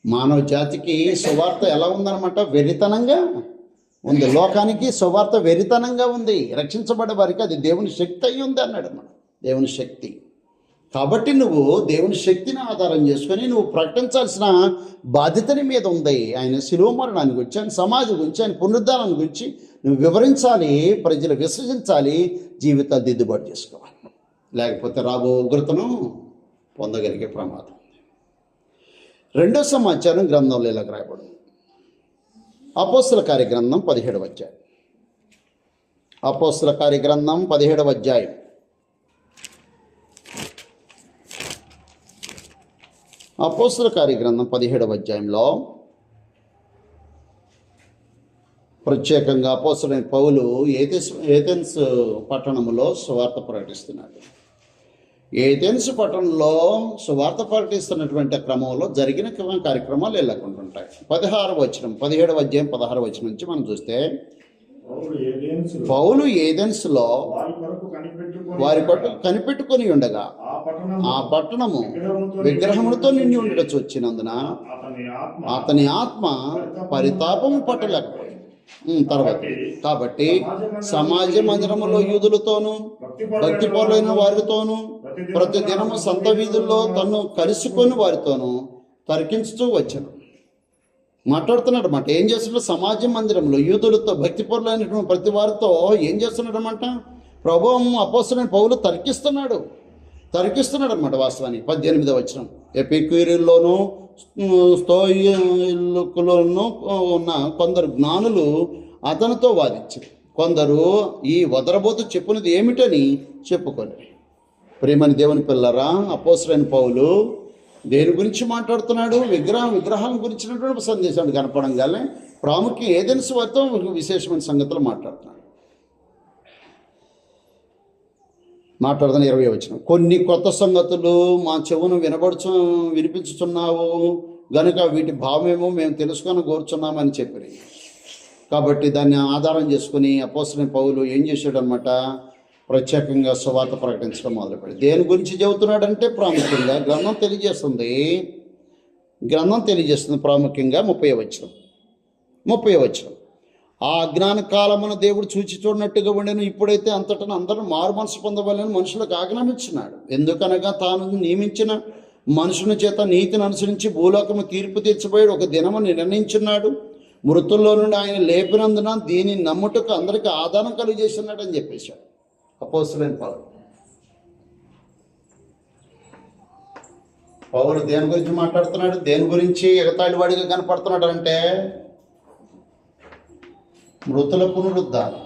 మానవ జాతికి సువార్త ఎలా ఉందన్నమాట? వెరితనంగా ఉంది. లోకానికి సువార్త వెరితనంగా ఉంది. రక్షించబడే వారికి అది దేవుని శక్తి అయి ఉంది అన్నాడు. మనం దేవుని శక్తి. కాబట్టి నువ్వు దేవుని శక్తిని ఆధారం చేసుకొని నువ్వు ప్రకటించాల్సిన బాధ్యతని మీద ఉంది. ఆయన శిలువ మరణాన్ని గురించి, ఆయన సమాజం గురించి, ఆయన పునరుద్ధానాన్ని గురించి నువ్వు వివరించాలి, ప్రజలు విశ్వసించాలి, జీవితాలు దిద్దుబాటు చేసుకోవాలి. లేకపోతే రాబో ఉగ్రతను పొందగలిగే ప్రమాదం. రెండో సమాచారం గ్రంథంలో ఇలా రాయబడింది. అపోస్తల కార్యగ్రంథం 17వ అధ్యాయం. అపోస్తల కార్యగ్రంథం 17వ అధ్యాయం. అపోస్తల కార్యగ్రంథం 17వ అధ్యాయంలో ప్రత్యేకంగా అపోస్తలుడైన పౌలు ఏథెన్స్ పట్టణంలో సువార్త ప్రకటిస్తున్నాడు. ఏథెన్స్ పట్టణంలో సువార్త ప్రకటిస్తున్నటువంటి క్రమంలో జరిగిన కార్యక్రమాలు ఎలాగుంటుంటాయి. 17వ అధ్యాయం 16వ వచనం నుంచి మనం చూస్తే, పౌలు ఏథెన్స్లో వారి కొరకు కనిపెట్టుకొని ఉండగా ఆ పట్టణము విగ్రహములతో నిండి ఉండవచ్చు వచ్చినందున అతని ఆత్మ పరితాపము పట్టలేకపోయింది. తర్వాత కాబట్టి సమాజ మందిరములో యూదులతోనూ భక్తి పరులైన వారితోనూ ప్రతి దినము సంత వీధుల్లో తను కలుసుకొని వారితోనూ తర్కించుతూ వచ్చాడు. మాట్లాడుతున్నాడు అన్నమాట. ఏం చేస్తున్నాడు? సమాజ మందిరంలో యూదులతో భక్తి పరులైనటువంటి ప్రతి వారితో ఏం చేస్తున్నాడు అన్నమాట? ప్రభువు అపోస్తలుడైన పౌలు తర్కిస్తున్నాడు అన్నమాట. వాస్తవానికి 18వ వచనం, ఎపిక్యూరీల్లోనూ స్తోయికులను ఉన్న కొందరు జ్ఞానులు అతనితో వాదించారు. కొందరు ఈ వదరబోతు చెప్పునది ఏమిటని చెప్పుకొని. ప్రేమని దేవుని పిల్లరా, అపోస్తలుడైన పౌలు దేని గురించి మాట్లాడుతున్నాడు? విగ్రహాల గురించినటువంటి సందేశాన్ని కనపడంగానే ప్రాముఖ్యం ఏథెన్స్ వారితో విశేషమైన సంగతులు మాట్లాడుతున్నాడు. మాట్లాడుతున్న 20వ వచనం. కొన్ని కొత్త సంగతులు మా చెవును వినిపించుచున్నావు గనుక వీటి భావమేమో మేము తెలుసుకొని కోరుచున్నామని చెప్పి, కాబట్టి దాన్ని ఆధారం చేసుకుని అపోస్తలుడైన పౌలు ఏం చేశాడనమాట, ప్రత్యేకంగా సువార్త ప్రకటించడం మొదలుపెట్టి దేని గురించి చెబుతున్నాడంటే ప్రాముఖ్యంగా గ్రంథం తెలియజేస్తుంది ప్రాముఖ్యంగా 30వ వచనం. ఆ అజ్ఞాన కాలమున దేవుడు చూచి చూడనట్టుగా ఉండేను, ఇప్పుడైతే అంతటా అందరూ మారు మనసు పొందవాలని మనుషులకు ఆజ్ఞాపించినాడు. ఎందుకనగా తాను నియమించిన మనుషుని చేత నీతిని అనుసరించి భూలోకము తీర్పు తీర్చబోయాడు, ఒక దినము నిర్ణయించున్నాడు. మృతుల్లో నుండి ఆయన లేపినందున దీన్ని నమ్ముటకు అందరికీ ఆధారం కలిగజేస్తున్నాడు అని చెప్పేశాడు అపోస్తలుడైన పౌలు. దేని గురించి మాట్లాడుతున్నాడు, దేని గురించి ఎగతాళి వాడిగా కనపడుతున్నాడు అంటే మృతుల పునరుద్ధానం.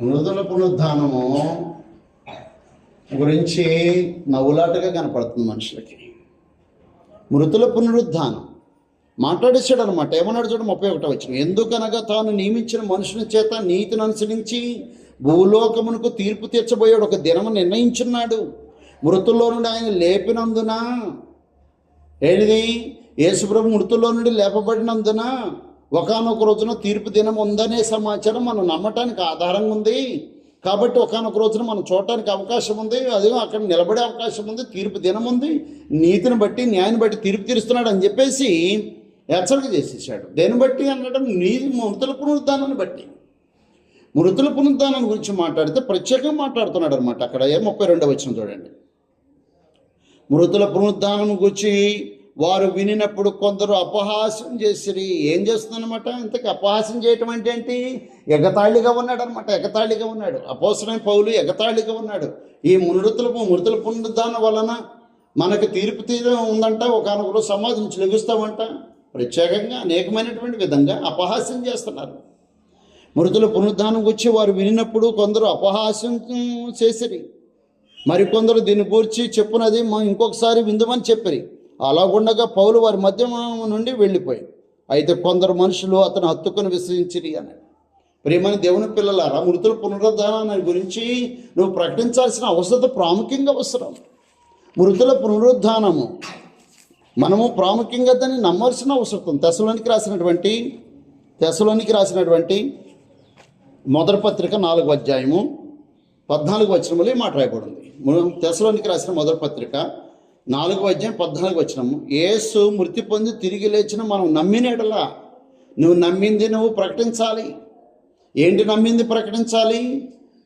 మృతుల పునరుద్ధానము గురించి నవ్వులాటగా కనపడుతుంది మనుషులకి. మృతుల పునరుద్ధానం మాట్లాడేశాడు అనమాట. ఏమన్నాడు చూడండి 31వ వచనం. ఎందుకనగా తాను నియమించిన మనుషుని చేత నీతిని అనుసరించి భూలోకమునకు తీర్పు తీర్చబోయాడు, ఒక దినము నిర్ణయించున్నాడు. మృతుల్లో నుండి ఆయన లేపినందున ఏది యేసుప్రభు మృతుల్లో నుండి లేపబడినందున ఒకానొక రోజున తీర్పు దినం ఉందనే సమాచారం మనం నమ్మటానికి ఆధారంగా ఉంది. కాబట్టి ఒకానొక రోజున మనం చూడటానికి అవకాశం ఉంది, అదే అక్కడ నిలబడే అవకాశం ఉంది, తీర్పు దినం ఉంది, నీతిని బట్టి న్యాయాన్ని బట్టి తీర్పు తీరుస్తున్నాడు అని చెప్పేసి హెచ్చరిక చేసేసాడు. దేన్ని బట్టి అనడం మృతుల పునరుద్ధానాన్ని బట్టి. మృతుల పునరుద్ధానం గురించి మాట్లాడితే ప్రత్యేకంగా మాట్లాడుతున్నాడు అనమాట. అక్కడ 32వ వచనం చూడండి. మృతుల పునరుద్ధానం గురించి వారు వినినప్పుడు కొందరు అపహాస్యం చేసిరి. ఏం చేస్తుందన్నమాట, ఇంతకు అపహాస్యం చేయటం అంటే ఏంటి, ఎగతాళిగా ఉన్నాడు అనమాట. ఎగతాళిగా ఉన్నాడు అపోస్తలుడైన పౌలు, ఎగతాళిగా ఉన్నాడు. ఈ మృతుల పునరుద్ధానం వలన మనకు తీర్పు ఉందంట, ఒకనొకరు సమాజం నుంచి లెగుస్తామంట. ప్రత్యేకంగా అనేకమైనటువంటి విధంగా అపహాస్యం చేస్తున్నారు. మృతుల పునరుద్ధానం గురించి వారు వినినప్పుడు కొందరు అపహాస్యం చేసిరి, మరికొందరు దీన్ని గూర్చి చెప్పునది ఇంకొకసారి విందుమని చెప్పిరి. అలాగుండగా పౌలు వారి మధ్య నుండి వెళ్ళిపోయి, అయితే కొందరు మనుషులు అతను హత్తుకుని విశ్వసించిరి అన్నాడు. ప్రియమైన దేవుని పిల్లలారా, మృతుల పునరుద్ధానాన్ని గురించి నువ్వు ప్రకటించాల్సిన అవసరం ప్రాముఖ్యంగా అవసరం. మృతుల పునరుద్ధానము మనము ప్రాముఖ్యంగా దాన్ని నమ్మాల్సిన అవసరం. తెస్సలోనికి రాసినటువంటి మొదటి పత్రిక 4వ అధ్యాయము 14వ వచనములో మాట రాయబడింది. తెస్సలోనికి రాసిన మొదటి పత్రిక 4వ అధ్యాయం 14వ వచనము. యేసు మృతి పొంది తిరిగి లేచిన మనం నమ్మినడలా నువ్వు నమ్మింది నువ్వు ప్రకటించాలి. ఏంటి నమ్మింది ప్రకటించాలి?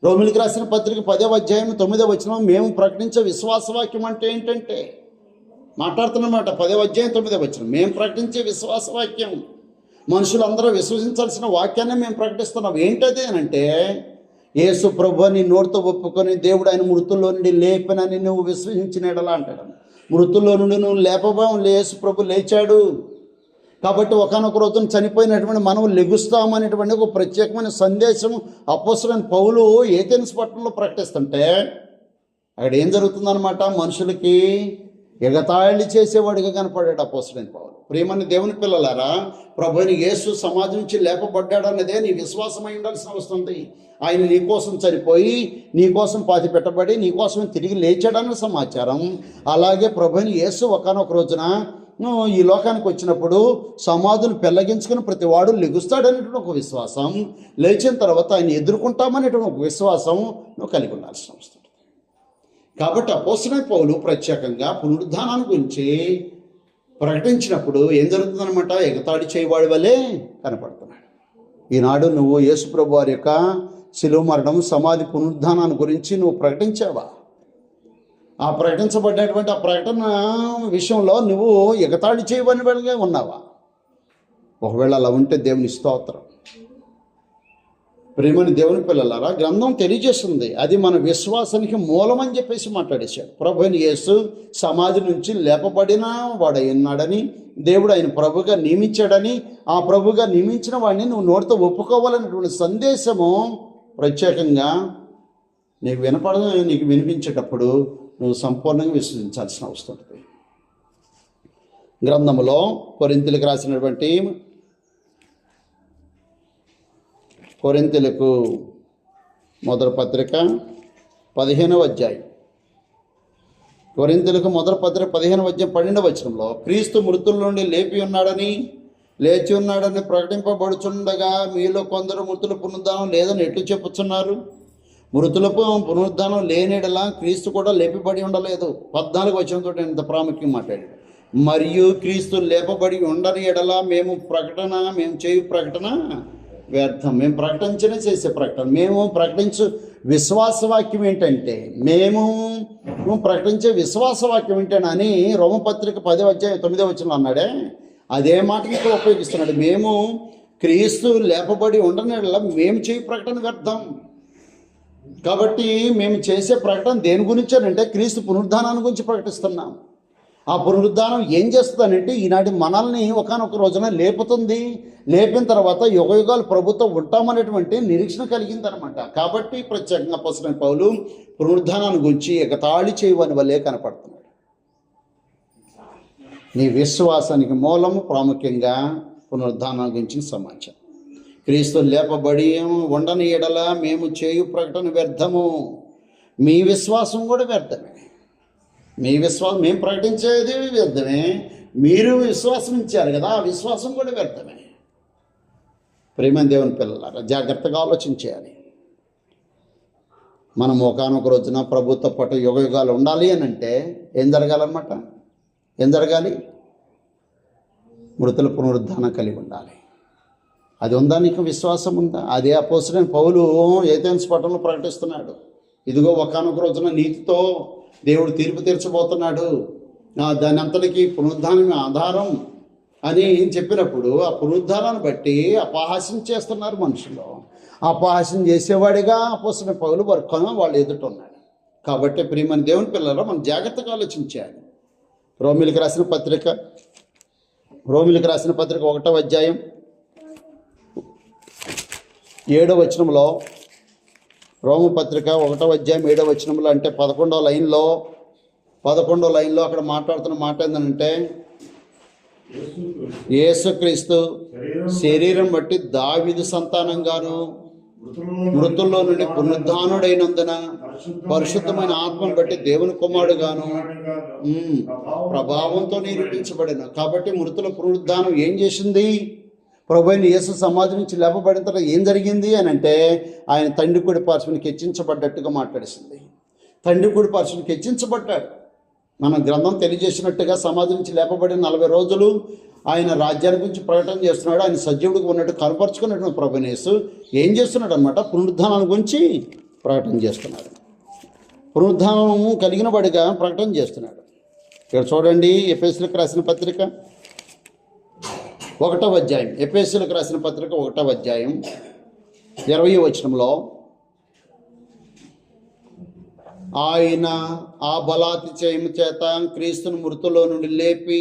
రోమిలికి రాసిన పత్రిక 10వ అధ్యాయం 9వ వచనం. మేము ప్రకటించే విశ్వాసవాక్యం అంటే ఏంటంటే మాట్లాడుతున్నమాట. 10వ అధ్యాయం 9వ వచనం. మేము ప్రకటించే విశ్వాసవాక్యం, మనుషులందరూ విశ్వసించాల్సిన వాక్యాన్ని మేము ప్రకటిస్తున్నాం. ఏంటది అని అంటే, యేసు ప్రభుని నోటితో ఒప్పుకొని దేవుడు ఆయన మృతుల్లో నుండి లేపనని నువ్వు విశ్వసించినడలా అంటాడు. మృతుల్లో నుండి నువ్వు లేపబోం, యేసు ప్రభు లేచాడు కాబట్టి ఒకనొక రోజున చనిపోయినటువంటి మనం లెగుస్తామనేటువంటి ఒక ప్రత్యేకమైన సందేశం అపోస్తలుడైన పౌలు ఏథెన్స్ పట్టణంలో ప్రకటిస్తుంటే అక్కడ ఏం జరుగుతుందన్నమాట, మనుషులకి ఎగతాళి చేసేవాడిగా కనపడాడు అపోస్తలుడైన పౌలు. ప్రియమైన దేవుని పిల్లలారా, ప్రభువైన యేసు సమాజం నుంచి లేపబడ్డాడన్నదే నీ విశ్వాసమై ఉండాల్సిన అవసరం ఉంది. ఆయన నీకోసం చనిపోయి నీకోసం పాతి పెట్టబడి నీకోసం తిరిగి లేచాడన్న సమాచారం. అలాగే ప్రభువైన యేసు ఒకానొక రోజున ఈ లోకానికి వచ్చినప్పుడు సమాధులు పెళ్ళగించుకుని ప్రతి వాడు లెగుస్తాడనేటువంటి ఒక విశ్వాసం, లేచిన తర్వాత ఆయన ఎదుర్కొంటామనేటువంటి ఒక విశ్వాసం నువ్వు కలిగి ఉండాల్సిన అవసరం. కాబట్టి అపోస్తలుడైన పౌలు ప్రత్యేకంగా పునరుద్ధానాన్ని గురించి ప్రకటించినప్పుడు ఏం జరుగుతుందనమాట, ఎగతాళి చేయవాడి వల్లే కనపడుతున్నాడు. ఈనాడు నువ్వు యేసుప్రభు వారి యొక్క శిలువ మరణం, సమాధి, పునరుద్ధానాన్ని గురించి నువ్వు ప్రకటించావా? ఆ ప్రకటించబడినటువంటి ఆ ప్రకటన విషయంలో నువ్వు ఎగతాళి చేయవని వెళ్ళగా ఉన్నావా? ఒకవేళ అలా ఉంటే దేవుని స్తోత్రం. ప్రియమైన దేవుని పిల్లలారా, గ్రంథం తెలియజేస్తుంది అది మన విశ్వాసానికి మూలమని చెప్పేసి మాట్లాడేశాడు. ప్రభువైన యేసు సమాధి నుంచి లేపబడిన వాడు ఉన్నాడని, దేవుడు ఆయన ప్రభుగా నియమించాడని, ఆ ప్రభుగా నియమించిన వాడిని నువ్వు నోటితో ఒప్పుకోవాలనేటువంటి సందేశము ప్రత్యేకంగా నీకు వినిపించేటప్పుడు నువ్వు సంపూర్ణంగా విశ్వసించాల్సిన అవసరం ఉంటుంది. గ్రంథములో కొరింథీయులకు రాసినటువంటి కొరింథీయులకు మొదటి పత్రిక 15వ అధ్యాయం. కొరింథీయులకు మొదటి పత్రిక 15వ అధ్యాయం 12వ వచనంలో, క్రీస్తు మృతుల నుండి లేచి ఉన్నాడని ప్రకటింపబడుచుండగా మీలో కొందరు మృతుల పునరుద్ధానం లేదని ఎట్లు చెప్పుచున్నారు? మృతులకు పునరుద్ధానం లేనిడలా క్రీస్తు కూడా లేపబడి ఉండలేదు. 14వ వచనంతో ఇంత ప్రాముఖ్యం మాట్లాడాడు. మరియు క్రీస్తు లేపబడి ఉండని ఎడల మేము చేయు ప్రకటన వ్యర్థం. మేము చేసే ప్రకటన, మేము ప్రకటించు విశ్వాసవాక్యం ఏంటంటే, మేము ప్రకటించే విశ్వాసవాక్యం ఏంటని రోమపత్రిక 10వ అధ్యాయం 9వ వచనంలో అన్నాడే, అదే మాటకి ఇక్కడ ఉపయోగిస్తున్నాడు. మేము క్రీస్తు లేపబడి ఉండని ఎడల మేము చేయు ప్రకటన వ్యర్థం. కాబట్టి మేము చేసే ప్రకటన దేని గురించానంటే క్రీస్తు పునరుద్ధానాన్ని గురించి ప్రకటిస్తున్నాం. ఆ పునరుద్ధానం ఏం చేస్తుందనంటే ఈనాటి మనల్ని ఒకానొక రోజున లేపుతుంది. లేపిన తర్వాత యుగయుగాలు ప్రభుత్వం ఉంటామనేటువంటి నిరీక్షణ కలిగిందనమాట. కాబట్టి ప్రత్యేకంగా అపోస్తలుడైన పౌలు పునరుద్ధానాన్ని గురించి ఎగతాళి చేయవని వల్లే కనపడుతున్నాడు. నీ విశ్వాసానికి మూలము ప్రాముఖ్యంగా పునరుద్ధానం గురించి సమాచారం. క్రీస్తు లేపబడి ఉండని ఎడల మేము చేయు ప్రకటన వ్యర్థము. మీ విశ్వాసం కూడా వ్యర్థమే. మేము ప్రకటించేది వ్యర్థమే. మీరు విశ్వాసం ఇచ్చారు కదా, ఆ విశ్వాసం కూడా వ్యర్థమే. ప్రియమైన దేవుని పిల్లలారా, జాగ్రత్తగా ఆలోచించేయాలి. మనం ఒకానొక రోజున ప్రభుత్వ పట్ల యుగయుగాలు ఉండాలి అని అంటే ఏం జరగాలన్నమాట? ఏం జరగాలి? మృతుల పునరుద్ధానం కలిగి ఉండాలి. అది ఉందా? నీకు విశ్వాసం ఉందా? అదే అపోస్తలుడైన పౌలు ఏథెన్స్ పట్టణంలో ప్రకటిస్తున్నాడు. ఇదిగో ఒకానొక రోజున నీతితో దేవుడు తీర్పు తీర్చబోతున్నాడు, దాని అంతటికి పునరుద్ధానమే ఆధారం అని చెప్పినప్పుడు ఆ పునరుద్ధానాన్ని బట్టి అపహాస్యం చేస్తున్నారు మనుషులు. అపహాస్యం చేసేవాడిగా అపోస్తలుడైన పౌలు వాళ్ళు ఎదుట ఉన్నాడు. కాబట్టి ప్రియమైన దేవుని పిల్లలు మనం జాగ్రత్తగా ఆలోచించాలి. రోమిలికి రాసిన పత్రిక 1వ అధ్యాయం 7వ వచనంలో, రోమపత్రిక 1వ అధ్యాయం 7వ వచనంలో అంటే 11వ లైన్లో అక్కడ మాట్లాడుతున్న మాట ఏంటంటే, యేసుక్రీస్తు శరీరం బట్టి దావీదు సంతానంగాను మృతుల్లో నుండి పునరుద్ధానుడైనందున పరిశుద్ధమైన ఆత్మను బట్టి దేవుని కుమారుడుగాను ప్రభావంతో నిరూపించబడిన. కాబట్టి మృతుల పునరుద్ధానం ఏం చేసింది? ప్రభువైన యేసు సమాజం నుంచి లేపబడిన తర్వాత ఏం జరిగింది అని అంటే, ఆయన తండ్రి కుడి పార్శ్వానికి హెచ్చించబడ్డట్టుగా మాట్లాడిసింది. తండ్రి కుడి పార్శ్వానికి హెచ్చించబడ్డాడు. మన గ్రంథం తెలియజేసినట్టుగా సమాజం నుంచి లేపబడిన 40 రోజులు ఆయన రాజ్యాన్ని గురించి ప్రకటన చేస్తున్నాడు. ఆయన సజీవుడిగా ఉన్నట్టు కనపరుచుకున్నటువంటి ప్రభువైన యేసు ఏం చేస్తున్నాడు అన్నమాట? పునరుద్ధానాన్ని గురించి ప్రకటన చేస్తున్నాడు. పునరుద్ధానం కలిగిన వాడిగా ప్రకటన చేస్తున్నాడు. ఇక్కడ చూడండి, ఎఫెసీయులకు రాసిన పత్రిక 1వ అధ్యాయం, ఎఫెసీయులకు రాసిన పత్రిక 1వ అధ్యాయం 20వ వచనంలో, ఆయన ఆ బలాతిశయము చేత క్రీస్తును మృతుల్లో నుండి లేపి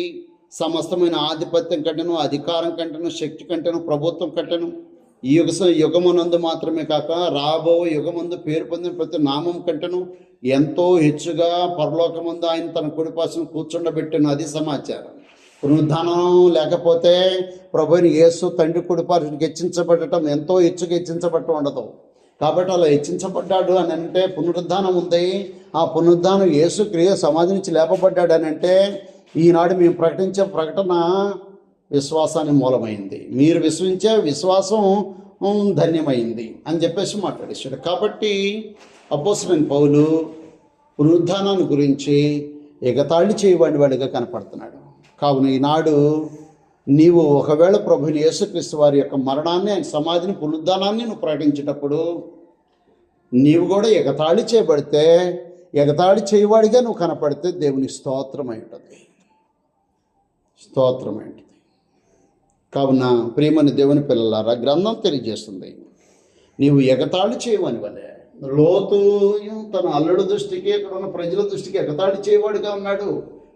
సమస్తమైన ఆధిపత్యం కంటేను, అధికారం కంటేను, శక్తి కంటేను, ప్రభుత్వం కంటేను, ఈ యుగమునందు మాత్రమే కాక రాబో యుగమందు పేరు పొందిన ప్రతి నామం కంటేను ఎంతో హెచ్చుగా పరలోకమందు ఆయన తన కుడిపార్శ్వన కూర్చుండబెట్టాను. అది సమాచారం. పునరుద్ధానం లేకపోతే ప్రభువుని యేసు తండ్రి కుడిపార్శ్వనికి హెచ్చించబడటం ఎంతో హెచ్చుగా హెచ్చించబడటం ఉండదు. కాబట్టి అలా హెచ్చించబడ్డాడు అని అంటే పునరుద్ధానం ఉంది. ఆ పునరుద్ధానం యేసు క్రియ సమాధి నుంచి లేపబడ్డాడు అని అంటే ఈనాడు మేము ప్రకటించే ప్రకటన విశ్వాసాన్ని మూలమైంది. మీరు విశ్వసించే విశ్వాసం ధన్యమైంది అని చెప్పేసి మాట్లాడేశాడు. కాబట్టి అపోస్తలుడైన పౌలు పునరుద్ధానాన్ని గురించి ఎగతాళి చేయబడిన వాడిగా కనపడుతున్నాడు. కావున ఈనాడు నీవు ఒకవేళ ప్రభుని యేసుక్రీస్తు వారి యొక్క మరణాన్ని, ఆయన సమాధిని, పునరుద్ధానాన్ని నువ్వు ప్రకటించేటప్పుడు నీవు కూడా ఎగతాళి చేయబడితే, ఎగతాళి చేయవాడిగా నువ్వు కనపడితే దేవుని స్తోత్రమై ఉంటుంది. కావున ప్రియమైన దేవుని పిల్లలారా, గ్రంథం తెలియజేస్తుంది నీవు ఎగతాళి చేయవని వలే. లోతు తన అల్లుడు దృష్టికి, అక్కడ ఉన్న ప్రజల దృష్టికి ఎగతాళి చేయవాడిగా ఉన్నాడు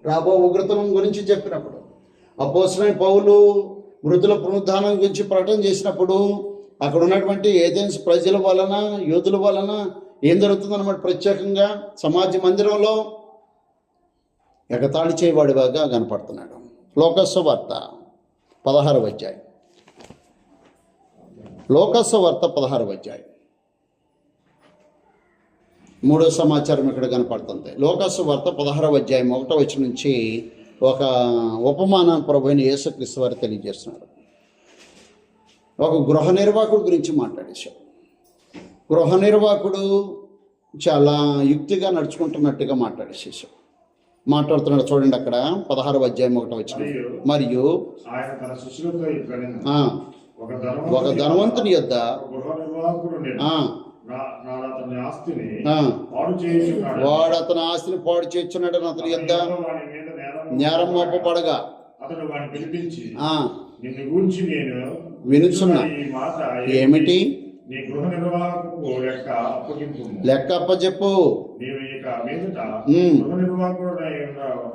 రాబో ఉగ్రతనం గురించి చెప్పినప్పుడు. అపోస్తలుడైన పౌలు మృతుల పునరుద్ధానం గురించి ప్రకటన చేసినప్పుడు అక్కడ ఉన్నటువంటి ఏథెన్స్ ప్రజల వలన, యూదుల వలన ఏం జరుగుతుందన్నమాట? ప్రత్యేకంగా సమాజ మందిరంలో ఎగతాళి చేయవాడిగా కనపడుతున్నాడు. లోకస్సు వార్త 16వ అధ్యాయం లోకాసు వార్త 16వ అధ్యాయం. మూడో సమాచారం ఇక్కడ కనపడుతుంది. లోకాసు వార్త 16వ అధ్యాయం 1వ వచనం నుంచి ఒక ఉపమానం ప్రభువైన యేసుక్రీస్తు వారు తెలియజేస్తున్నారు. ఒక గృహ నిర్వాహకుడు గురించి మాట్లాడేశాడు. గృహ నిర్వాహకుడు చాలా యుక్తిగా నడుచుకుంటున్నట్టుగా మాట్లాడుతున్నాడు. చూడండి అక్కడ 16వ అధ్యాయం 1వ వచనం. మరియు ఒక ధనవంతుని యొద్ద వాడు అతని ఆస్తిని పాడు చేస్తున్నాడు. అతని యొద్ద నేరం మోపబడగా వినుచున్నా ఏమిటి లెక్క అప్పచెప్పు,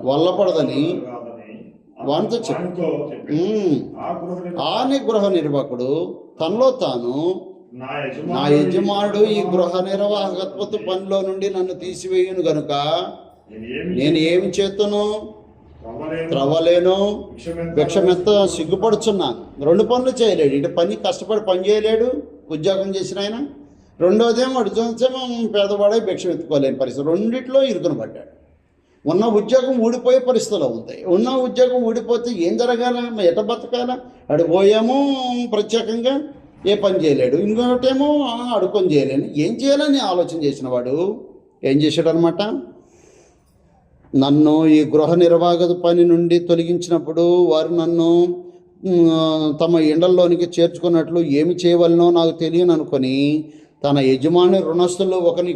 వల్లపడదని వానితో చెప్పు. ఆ గృహ నిర్వాహకుడు తనలో తాను, నా యజమానుడు ఈ గృహ నిర్వాహకత్వ పనిలో నుండి నన్ను తీసివేయును గనుక నేను ఏమి చేతును, త్రవ్వలేను, భిక్షమెత్త సిగ్గుపడుచున్నాను. 2 పనులు చేయలేడు. ఇటు పని కష్టపడి పని చేయలేడు, ఉద్యోగం చేసిన ఆయన. రెండోదేమో అటు చూసేమో పేదవాడే భిక్షం ఎత్తుకోలేని పరిస్థితి. రెండిట్లో ఇరుకును పడ్డాడు. ఉన్న ఉద్యోగం ఊడిపోయే పరిస్థితులు ఉంటాయి. ఉన్న ఉద్యోగం ఊడిపోతే ఏం జరగాల, ఎట బతకాల? అటు పోయేమో ప్రత్యేకంగా ఏ పని చేయలేడు, ఇంకొకటేమో అడుకొని చేయలేను. ఏం చేయాలని ఆలోచన చేసిన వాడు ఏం చేశాడు అనమాట, నన్ను ఈ గృహ నిర్వాహక పని నుండి తొలగించినప్పుడు వారు నన్ను తమ ఇండ్లలోనికి చేర్చుకున్నట్లు ఏమి చేయవలనో నాకు తెలియను అనుకొని తన యజమాని రుణస్తులు ఒకరిని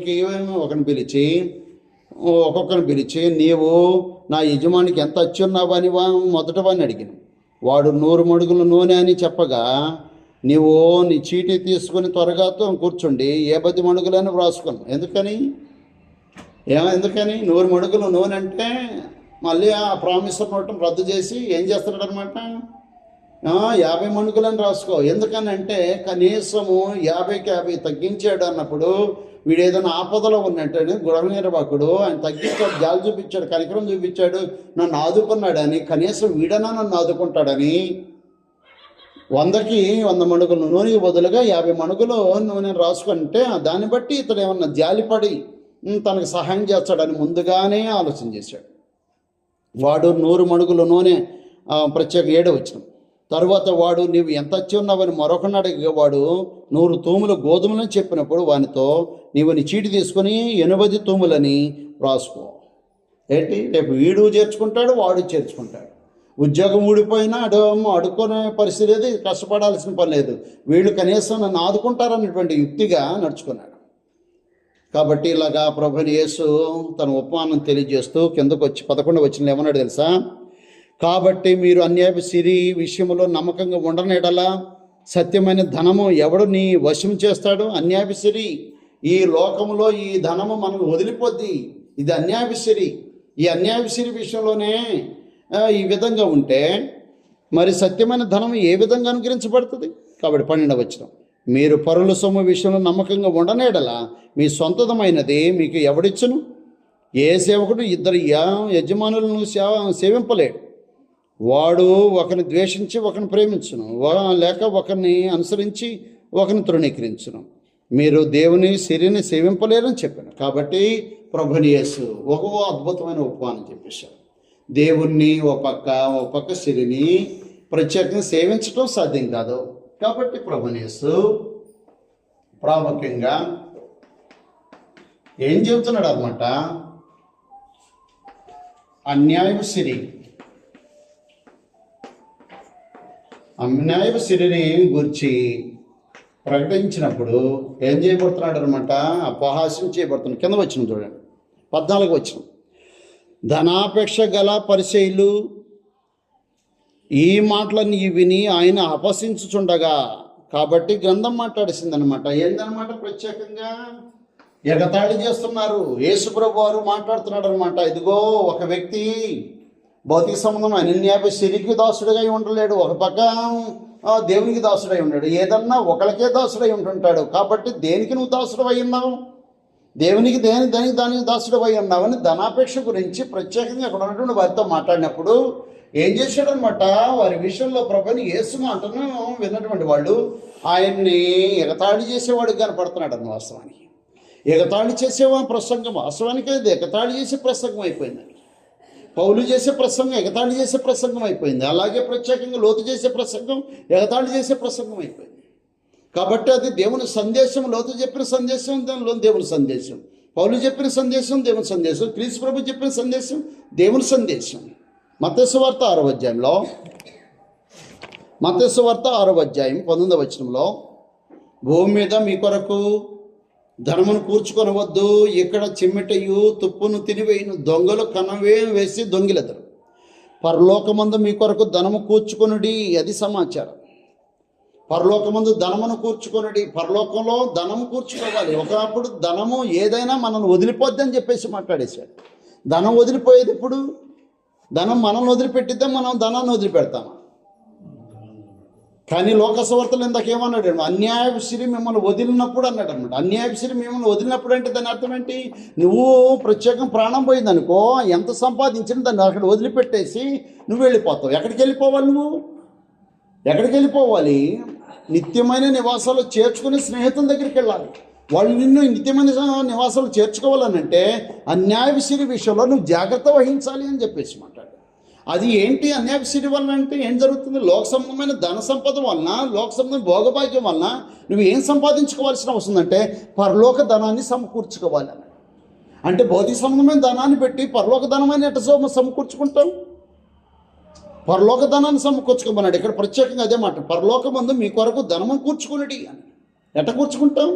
పిలిచి నీవు నా యజమానికి ఎంత అచ్చున్నావని మొదట వాడిని అడిగాను. వాడు 100 మడుగుల నూనె అని చెప్పగా, నీవు నీ చీటీ తీసుకుని త్వరగా కూర్చుండి 10 మడుగులని వ్రాసుకున్నాను. ఎందుకని 100 మడుగుల నూనె అంటే మళ్ళీ ఆ ప్రామిస్ నోటం రద్దు చేసి ఏం చేస్తున్నాడు అనమాట, 50 మణుగులని రాసుకో. ఎందుకని అంటే కనీసము 50కి 50 తగ్గించాడు అన్నప్పుడు వీడు ఏదైనా ఆపదలో ఉన్నట్టు గృహ నిర్వాహకుడు ఆయన తగ్గించాడు, జాలి చూపించాడు, కనికరం చూపించాడు, నన్ను ఆదుకున్నాడని, కనీసం వీడనా నన్ను ఆదుకుంటాడని 100కి 100 మణుగులు నూనెకి బదులుగా 50 మణుగులు నూనె రాసుకుంటే దాన్ని బట్టి ఇతడు ఏమన్నా జాలిపడి తనకు సహాయం చేస్తాడని ముందుగానే ఆలోచన చేశాడు. వాడు 100 మణుగుల నూనె ప్రత్యేక 7వ వచనం. తరువాత వాడు నీవు ఎంత వచ్చి ఉన్నావని మరొకరిని అడిగి వాడు 100 తూములు గోధుమలని చెప్పినప్పుడు వానితో నీవు నీ చీటి తీసుకొని 80 తూములని రాసుకో. ఏంటి, రేపు వీడు చేర్చుకుంటాడు, వాడు చేర్చుకుంటాడు. ఉద్యోగం ఊడిపోయినా అడుక్కునే పరిస్థితి లేదు, కష్టపడాల్సిన పని లేదు. వీళ్ళు కనీసం నన్ను ఆదుకుంటారన్నటువంటి యుక్తిగా నడుచుకున్నాడు. కాబట్టి ఇలాగా ప్రభువైన యేసు తన ఉపమానం తెలియజేస్తూ కిందకు వచ్చి 11వ వచనంలో ఏమన్నాడు తెలుసా, కాబట్టి మీరు అన్యాయపు సిరి విషయంలో నమ్మకంగా ఉండనేడలా సత్యమైన ధనము ఎవడు నీ వశం చేస్తాడు? అన్యాయపు సిరి, ఈ లోకంలో ఈ ధనము మనకు వదిలిపోద్ది. ఇది అన్యాయపు సిరి. ఈ అన్యాయపు సిరి విషయంలోనే ఈ విధంగా ఉంటే మరి సత్యమైన ధనం ఏ విధంగా అనుగ్రహించబడుతుంది? కాబట్టి 12వ వచనం, మీరు పరుల సొమ్ము విషయంలో నమ్మకంగా ఉండనేడలా మీ సొంతమైనది మీకు ఎవడిచ్చును? ఏ సేవకుడు 2 యజమానులను సేవింపలేడు. వాడు ఒకరిని ద్వేషించి ఒకరిని ప్రేమించును, లేక ఒకరిని అనుసరించి ఒకరిని తృణీకరించును. మీరు దేవుని సిరిని సేవింపలేరని చెప్పాను. కాబట్టి ప్రభువైన యేసు ఒక అద్భుతమైన ఉపమానం చెప్పేశారు. దేవుణ్ణి ఓ పక్క సిరిని ప్రత్యేకంగా సేవించడం సాధ్యం కాదు. కాబట్టి ప్రభువైన యేసు ప్రాముఖ్యంగా ఏం చెబుతున్నాడు అనమాట, అన్యాయపు సిరిని గురించి ప్రకటించినప్పుడు ఏం చేయబడుతున్నాడు అనమాట, అపహాస్యం చేయబడుతున్నాడు. కింద వచ్చిన చూడండి 14వ వచనం, ధనాపేక్ష గల పరిసయ్యులు ఈ మాటలన్నీ విని ఆయన అపహసించుచుండగా, కాబట్టి గ్రంథం మాట్లాడేసిందనమాట. ఏందనమాట, ప్రత్యేకంగా ఎగతాళి చేస్తున్నారు. యేసుప్రభు వారు మాట్లాడుతున్నాడు అనమాట. ఇదిగో ఒక వ్యక్తి భౌతిక సంబంధం అన్యాయ సిరికి దాసుడిగా ఉండలేడు, ఒక పక్క దేవునికి దాసుడై ఉన్నాడు. ఏదన్నా ఒకరికే దాసుడై ఉంటుంటాడు. కాబట్టి దేనికి నువ్వు దాసుడు అయి ఉన్నావు? దేవునికి దానికి దాసుడు అయి ఉన్నావని ధనాపేక్ష గురించి ప్రత్యేకంగా అక్కడ ఉన్నటువంటి వారితో మాట్లాడినప్పుడు ఏం చేశాడనమాట, వారి విషయంలో ప్రభుని యేసు మాటను విన్నటువంటి వాళ్ళు ఆయన్ని ఎగతాళి చేసేవాడు కనపడుతున్నాడు అన్న వాస్తవానికి. ఎగతాళి చేసేవా ప్రసంగం వాస్తవానికి అది ఎగతాళి చేసే ప్రసంగం అయిపోయింది. పౌలు చేసే ప్రసంగం ఎగతాళి చేసే ప్రసంగం అయిపోయింది. అలాగే ప్రత్యేకంగా లోతు చేసే ప్రసంగం ఎగతాళి చేసే ప్రసంగం అయిపోయింది. కాబట్టి అది దేవుని సందేశం, లోతు చెప్పిన సందేశం దానిలో దేవుని సందేశం, పౌలు చెప్పిన సందేశం దేవుని సందేశం, క్రీస్తు ప్రభు చెప్పిన సందేశం దేవుని సందేశం. మత్తయి సువార్త 6వ అధ్యాయంలో, మత్తయి సువార్త 6వ అధ్యాయం 19వ వచనంలో, భూమి మీద మీ కొరకు ధనమును కూర్చుకొనవద్దు, ఇక్కడ చిమ్మెటయు తుప్పును తినివేయును, దొంగలు కనవే వేసి దొంగిలెదరు. పరలోకమందు మీ కొరకు ధనము కూర్చుకొనుడి, అది సమాచారం. పరలోకమందు ధనమును కూర్చుకొనుడి, పరలోకంలో ధనము కూర్చుకోవాలి. ఒకప్పుడు ధనము ఏదైనా మనల్ని వదిలిపోద్ది అని చెప్పేసి మాట్లాడేశాడు. ధనం వదిలిపోయేది ఇప్పుడు, ధనం మనల్ని వదిలిపెట్టిద్దాం, మనం ధనాన్ని వదిలిపెడతామా? కానీ లోకసవర్తలు ఇందాకేమన్నాడు, అన్యాయశ్రీ మిమ్మల్ని వదిలినప్పుడు అన్నాడు అనమాట. అన్యాయశ్రీ మిమ్మల్ని వదిలినప్పుడు అంటే దాని అర్థం ఏంటి? నువ్వు ప్రత్యేకం ప్రాణం పోయిందనుకో, ఎంత సంపాదించినా దాన్ని అక్కడ వదిలిపెట్టేసి నువ్వు వెళ్ళిపోతావు. ఎక్కడికి వెళ్ళిపోవాలి? నువ్వు ఎక్కడికి వెళ్ళిపోవాలి? నిత్యమైన నివాసాలు చేర్చుకుని స్నేహితుల దగ్గరికి వెళ్ళాలి. వాళ్ళు నిన్ను నిత్యమైన నివాసాలు చేర్చుకోవాలనంటే అన్యాయశ్రీ విషయంలో నువ్వు జాగ్రత్త వహించాలి అని చెప్పేసి మాట్లాడు. అది ఏంటి అన్యాయశ్రీ వలన అంటే ఏం జరుగుతుంది? లోక సంబంధమైన ధన సంపద వలన, లోక సంబంధమైన భోగభాగ్యం వలన నువ్వు ఏం సంపాదించుకోవాల్సిన అవసరం అంటే పరలోక ధనాన్ని సమకూర్చుకోవాలి అని. అంటే భౌతిక సంబంధమైన ధనాన్ని పెట్టి పరలోక ధనమైన ఎట్ట సమకూర్చుకుంటావు? పరలోక ధనాన్ని సమకూర్చుకోమన్నాడు. ఇక్కడ ప్రత్యేకంగా అదే మాట, పరలోకమందు మీ కొరకు ధనము కూర్చుకునేది అని. ఎట్ట కూర్చుకుంటాం?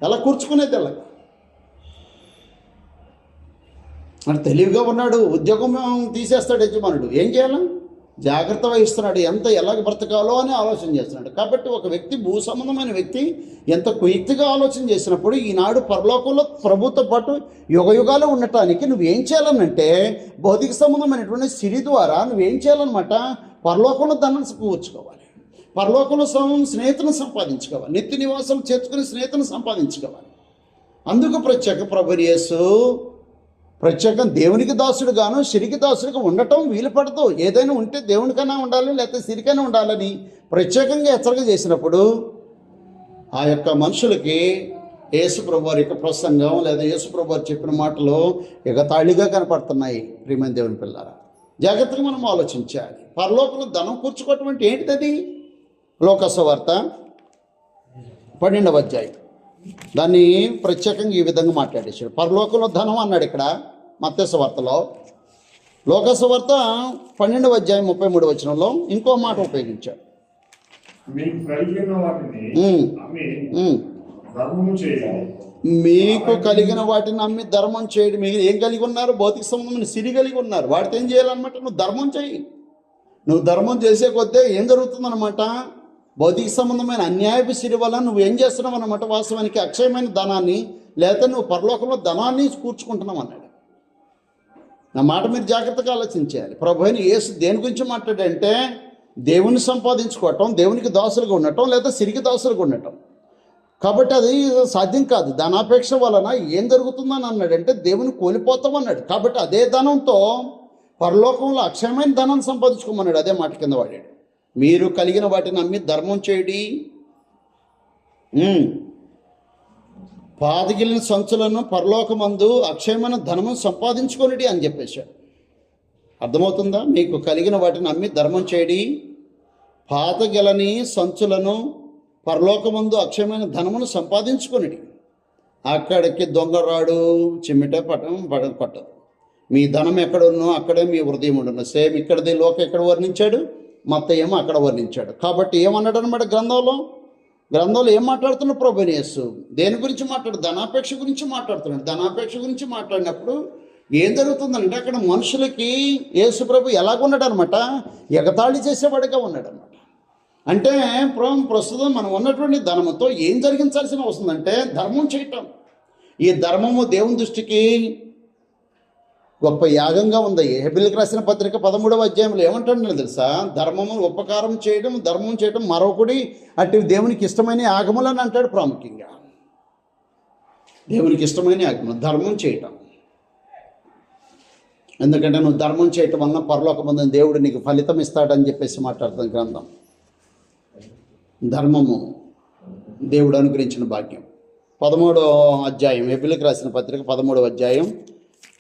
ఎలా కూర్చుకునేది? ఎలా అంటే తెలివిగా ఉన్నాడు, ఉద్యోగం తీసేస్తాడు యజమానుడు, ఏం చేయాలి? జాగ్రత్త వహిస్తున్నాడు, ఎలాగ బ్రతకాలో అని ఆలోచన చేస్తున్నాడు. కాబట్టి ఒక వ్యక్తి, భూ సంబంధమైన వ్యక్తి ఎంత కుయుక్తిగా ఆలోచన చేసినప్పుడు ఈనాడు పరలోకంలో ప్రభుతో పాటు యుగయుగాలు ఉండటానికి నువ్వేం చేయాలనంటే భౌతిక సంబంధమైనటువంటి సిరి ద్వారా నువ్వేం చేయాలన్నమాట, పరలోకంలో ధనాన్ని కూర్చుకోవాలి, పరలోకంలో స్నేహితులను సంపాదించుకోవాలి, నిత్య నివాసం చేర్చుకుని స్నేహితులను సంపాదించుకోవాలి. అందుకు ప్రత్యేక ప్రభువు యేసు ప్రత్యేకం దేవునికి దాసుడుగాను సిరికి దాసుడిగా ఉండటం వీలు పడదు. ఏదైనా ఉంటే దేవునికైనా ఉండాలి, లేకపోతే సిరికైనా ఉండాలని ప్రత్యేకంగా హెచ్చరిక చేసినప్పుడు ఆ యొక్క మనుషులకి యేసుప్రభు వారి యొక్క ప్రసంగం లేదా యేసుప్రభు వారు చెప్పిన మాటలు ఎగతాళిగా కనపడుతున్నాయి. ప్రియమైన దేవుని పిల్లారా, జాగ్రత్తగా మనం ఆలోచించాలి. పరలోకంలో ధనం కూర్చుకోవటం అంటే ఏంటిది? లోకసువార్త 12వ అధ్యాయం దాన్ని ప్రత్యేకంగా ఈ విధంగా మాట్లాడేశాడు. పరలోకంలో ధనం అన్నాడు ఇక్కడ మత్తయి సువార్తలో. లోకసువార్త 12వ అధ్యాయం 33వ వచనంలో ఇంకో మాట ఉపయోగించాడు. మీకు కలిగిన వాటిని అమ్మి ధర్మం చేయడం. మీరు ఏం కలిగి ఉన్నారు? భౌతిక సంబంధమైన సిరి కలిగి ఉన్నారు. వాటితో ఏం చేయాలన్నమాట? నువ్వు ధర్మం చేయి. నువ్వు ధర్మం చేసే కొద్దే ఏం జరుగుతుందన్నమాట? భౌతిక సంబంధమైన అన్యాయపు సిరి వల్ల నువ్వు ఏం చేస్తున్నావు అన్నమాట, వాస్తవానికి అక్షయమైన ధనాన్ని, లేకపోతే నువ్వు పరలోకంలో ధనాన్ని కూర్చుకుంటున్నావు అన్నాడు. నా మాట మీరు జాగ్రత్తగా ఆలోచించాలి. ప్రభు అయిన యేసు దేని గురించి మాట్లాడంటే దేవుని సంపాదించుకోవటం, దేవునికి దాసులుగా ఉండటం, లేదా సిరికి దాసులుగా ఉండటం. కాబట్టి అది సాధ్యం కాదు. ధనాపేక్ష వలన ఏం జరుగుతుందని అన్నాడంటే దేవుని కోల్పోతాం అన్నాడు. కాబట్టి అదే ధనంతో పరలోకంలో అక్షయమైన ధనాన్ని సంపాదించుకోమన్నాడు. అదే మాట కింద వాడాడు. మీరు కలిగిన వాటిని అమ్మి ధర్మం చేయడి, పాతగిలిన సంచులను పరలోకమందు అక్షయమైన ధనము సంపాదించుకొనిడి అని చెప్పేశాడు. అర్థమవుతుందా? మీకు కలిగిన వాటిని అమ్మి ధర్మం చేయడి, పాతగిలని సంచులను పరలోకమందు అక్షయమైన ధనమును సంపాదించుకొనిడి. అక్కడికి దొంగరాడు చిమ్మిట పట్టదు. మీ ధనం ఎక్కడ ఉన్నో అక్కడే మీ హృదయం ఉండును. సేమ్ ఇక్కడది లోక ఎక్కడ వర్ణించాడు, మత్తయి ఏమో అక్కడ వర్ణించాడు. కాబట్టి ఏమన్నాడు అనమాట గ్రంథంలో ఏం మాట్లాడుతున్నాడు ప్రభువు యేసు? దేని గురించి మాట్లాడు? ధనాపేక్ష గురించి మాట్లాడుతున్నాడు. ధనాపేక్ష గురించి మాట్లాడినప్పుడు ఏం జరుగుతుందంటే అక్కడ మనుషులకి యేసు ప్రభు ఎలాగున్నాడు అనమాట, ఎగతాళి చేసేవాడిగా ఉన్నాడు అనమాట. అంటే ప్రస్తుతం మనం ఉన్నటువంటి ధనముతో ఏం జరిగించాల్సిన వస్తుందంటే ధర్మం చేయటం. ఈ ధర్మము దేవుని దృష్టికి గొప్ప యాగంగా ఉంది. హెబ్రీయులకు రాసిన పత్రిక 13వ అధ్యాయంలో ఏమంటాడు తెలుసా? ధర్మము ఉపకారం చేయడం, ధర్మం చేయడం మరొకటి అటు దేవునికి ఇష్టమైన యాగములని అంటాడు. ప్రాముఖ్యంగా దేవునికి ఇష్టమైన యాగములు ధర్మం చేయటం. ఎందుకంటే నువ్వు ధర్మం చేయటం వలన పరలోకమందున దేవుడు నీకు ఫలితం ఇస్తాడని చెప్పేసి మాట్లాడుతుంది గ్రంథం. ధర్మము దేవుడు అనుగ్రహించిన భాగ్యం. 13వ అధ్యాయం, హెబ్రీయులకు రాసిన పత్రిక 13వ అధ్యాయం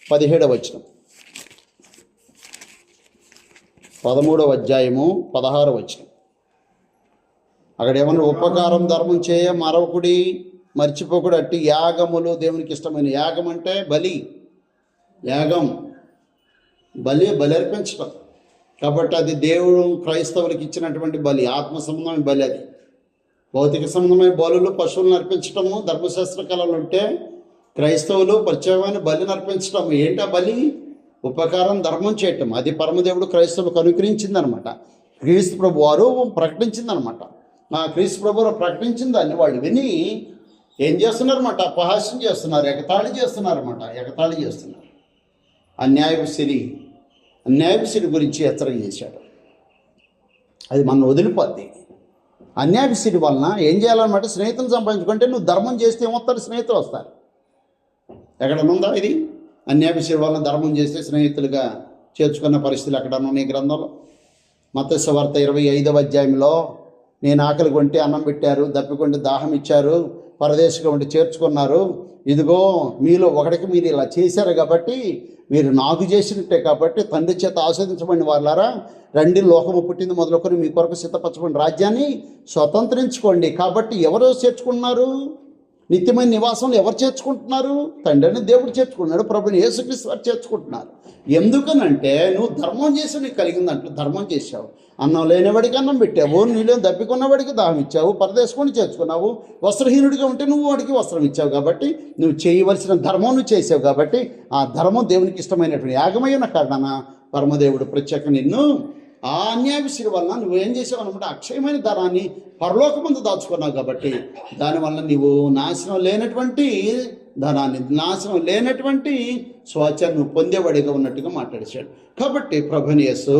17వ వచనం. 13వ అధ్యాయము 16వ వచనం. అక్కడ ఏమన్నా ఉపకారం ధర్మం చేయ మరొకటి మర్చిపోకూడదు. అట్టి యాగములు దేవునికి ఇష్టమైన యాగం అంటే బలి, యాగం బలి అర్పించడం. కాబట్టి అది దేవుడు క్రైస్తవులకు ఇచ్చినటువంటి బలి, ఆత్మ సంబంధమైన బలి. అది భౌతిక సంబంధమైన బలులు పశువులను అర్పించటము ధర్మశాస్త్ర కళలు ఉంటే క్రైస్తవులు ప్రత్యేకమైన బలిని అర్పించటం. ఏంటా బలి? ఉపకారం ధర్మం చేయటం. అది పరమదేవుడు క్రైస్తవులకు అనుగ్రహించిందనమాట. క్రీస్తు ప్రభు వారు ప్రకటించిందనమాట. ఆ క్రీస్తు ప్రభు వారు ప్రకటించిన దాన్ని వాళ్ళు విని ఏం చేస్తున్నారన్నమాట? అపహాస్యం చేస్తున్నారు, ఎగతాళి చేస్తున్నారన్నమాట. ఎగతాళి చేస్తున్నారు. అన్యాయపు సిరి గురించి హెచ్చరిక చేశాడు. అది మనం వదిలిపోద్ది. అన్యాయపు సిరి వలన ఏం చేయాలన్నమాట? స్నేహితులు సంపాదించుకుంటే నువ్వు ధర్మం చేస్తే ఏమొస్తారు? స్నేహితులు వస్తారు. ఎక్కడనుందా ఇది? అన్యాయపు సిరి వలన ధర్మం చేస్తే స్నేహితులుగా చేర్చుకున్న పరిస్థితులు ఎక్కడన్నా నీ గ్రంథంలో? మత్తయి సువార్త 25వ అధ్యాయంలో నేను ఆకలి కొంటే అన్నం పెట్టారు, దప్పికొంటే దాహం ఇచ్చారు, పరదేశిగా ఉండి చేర్చుకున్నారు, ఇదిగో మీలో ఒకడికి మీరు ఇలా చేశారు కాబట్టి మీరు నాకు చేసినట్టే కాబట్టి తండ్రి చేత ఆస్వాదించబడిన వాళ్ళారా, రండి లోకము పుట్టింది మొదలుకొని మీ కొరకు సిద్ధపరచబడిన రాజ్యాన్ని స్వతంత్రించుకోండి. కాబట్టి ఎవరు చేర్చుకున్నారు? నిత్యమైన నివాసంలో ఎవరు చేర్చుకుంటున్నారు? తండ్రిని దేవుడు చేర్చుకున్నాడు, ప్రభుని యేసుక్రీస్తు వారు చేర్చుకుంటున్నారు. ఎందుకనంటే నువ్వు ధర్మం చేసి నీకు కలిగిందంటే ధర్మం చేశావు. అన్నం లేనివాడికి అన్నం పెట్టావు, నీళ్ళు దప్పికొన్నవాడికి దాహం ఇచ్చావు, పరదేశుకొని చేర్చుకున్నావు, వస్త్రహీనుడిగా ఉంటే నువ్వు వాడికి వస్త్రం ఇచ్చావు. కాబట్టి నువ్వు చేయవలసిన ధర్మం నువ్వు చేసావు. కాబట్టి ఆ ధర్మం దేవునికి ఇష్టమైనటువంటి యాగమైన కారణాన పరమదేవుడు ప్రత్యేక నిన్ను ఆ అన్యాయవిషయం వలన నువ్వేం చేసావు అనమాట? అక్షయమైన ధనాన్ని పరలోకమందు దాచుకున్నావు. కాబట్టి దానివల్ల నీవు నాశనం లేనటువంటి ధనాన్ని, నాశనం లేనటువంటి స్వాచ్యాన్ని నువ్వు పొందేవాడిగా ఉన్నట్టుగా మాట్లాడేశాడు. కాబట్టి ప్రభుని యేసు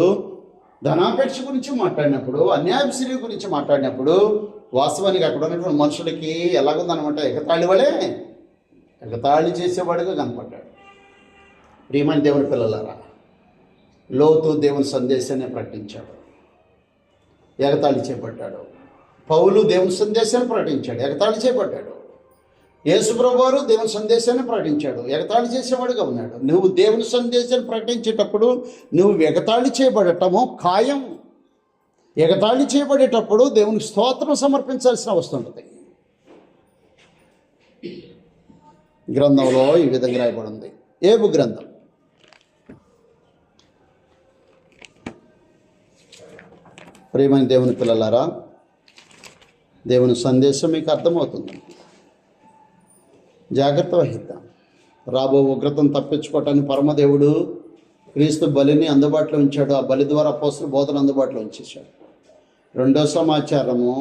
ధనాపేక్ష గురించి మాట్లాడినప్పుడు, అన్యాయవిషయం గురించి మాట్లాడినప్పుడు వాస్తవానికి అక్కడ ఉన్నటువంటి మనుషులకి ఎలాగుందనమాట? ఎగతాళి చేసేవాడిగా కనపడ్డాడు. ప్రియమైన దేవుని పిల్లలారా, లోతు దేవుని సందేశాన్ని ప్రకటించాడు, ఎగతాళి చేపట్టాడు. పౌలు దేవుని సందేశాన్ని ప్రకటించాడు, ఎగతాళి చేపట్టాడు. యేసుప్రభువు వారు దేవుని సందేశాన్ని ప్రకటించాడు, ఎగతాళి చేసేవాడుగా ఉన్నాడు. నువ్వు దేవుని సందేశాన్ని ప్రకటించేటప్పుడు నువ్వు ఎగతాళి చేయబడటము ఖాయం. ఎగతాళి చేయబడేటప్పుడు దేవునికి స్తోత్రం సమర్పించాల్సిన వస్తుంటుంది. గ్రంథంలో ఈ విధంగా రాయబడింది. ఏబు గ్రంథం ప్రియమైన దేవుని పిల్లలారా, దేవుని సందేశం మీకు అర్థమవుతుంది. జాగ్రత్త వహిద్దాం. రాబో ఉగ్రతను తప్పించుకోవటానికి పరమదేవుడు క్రీస్తు బలిని అందుబాటులో ఉంచాడు. ఆ బలి ద్వారా అపోస్తలుల బోధన అందుబాటులో ఉంచేశాడు. రెండో సమాచారము,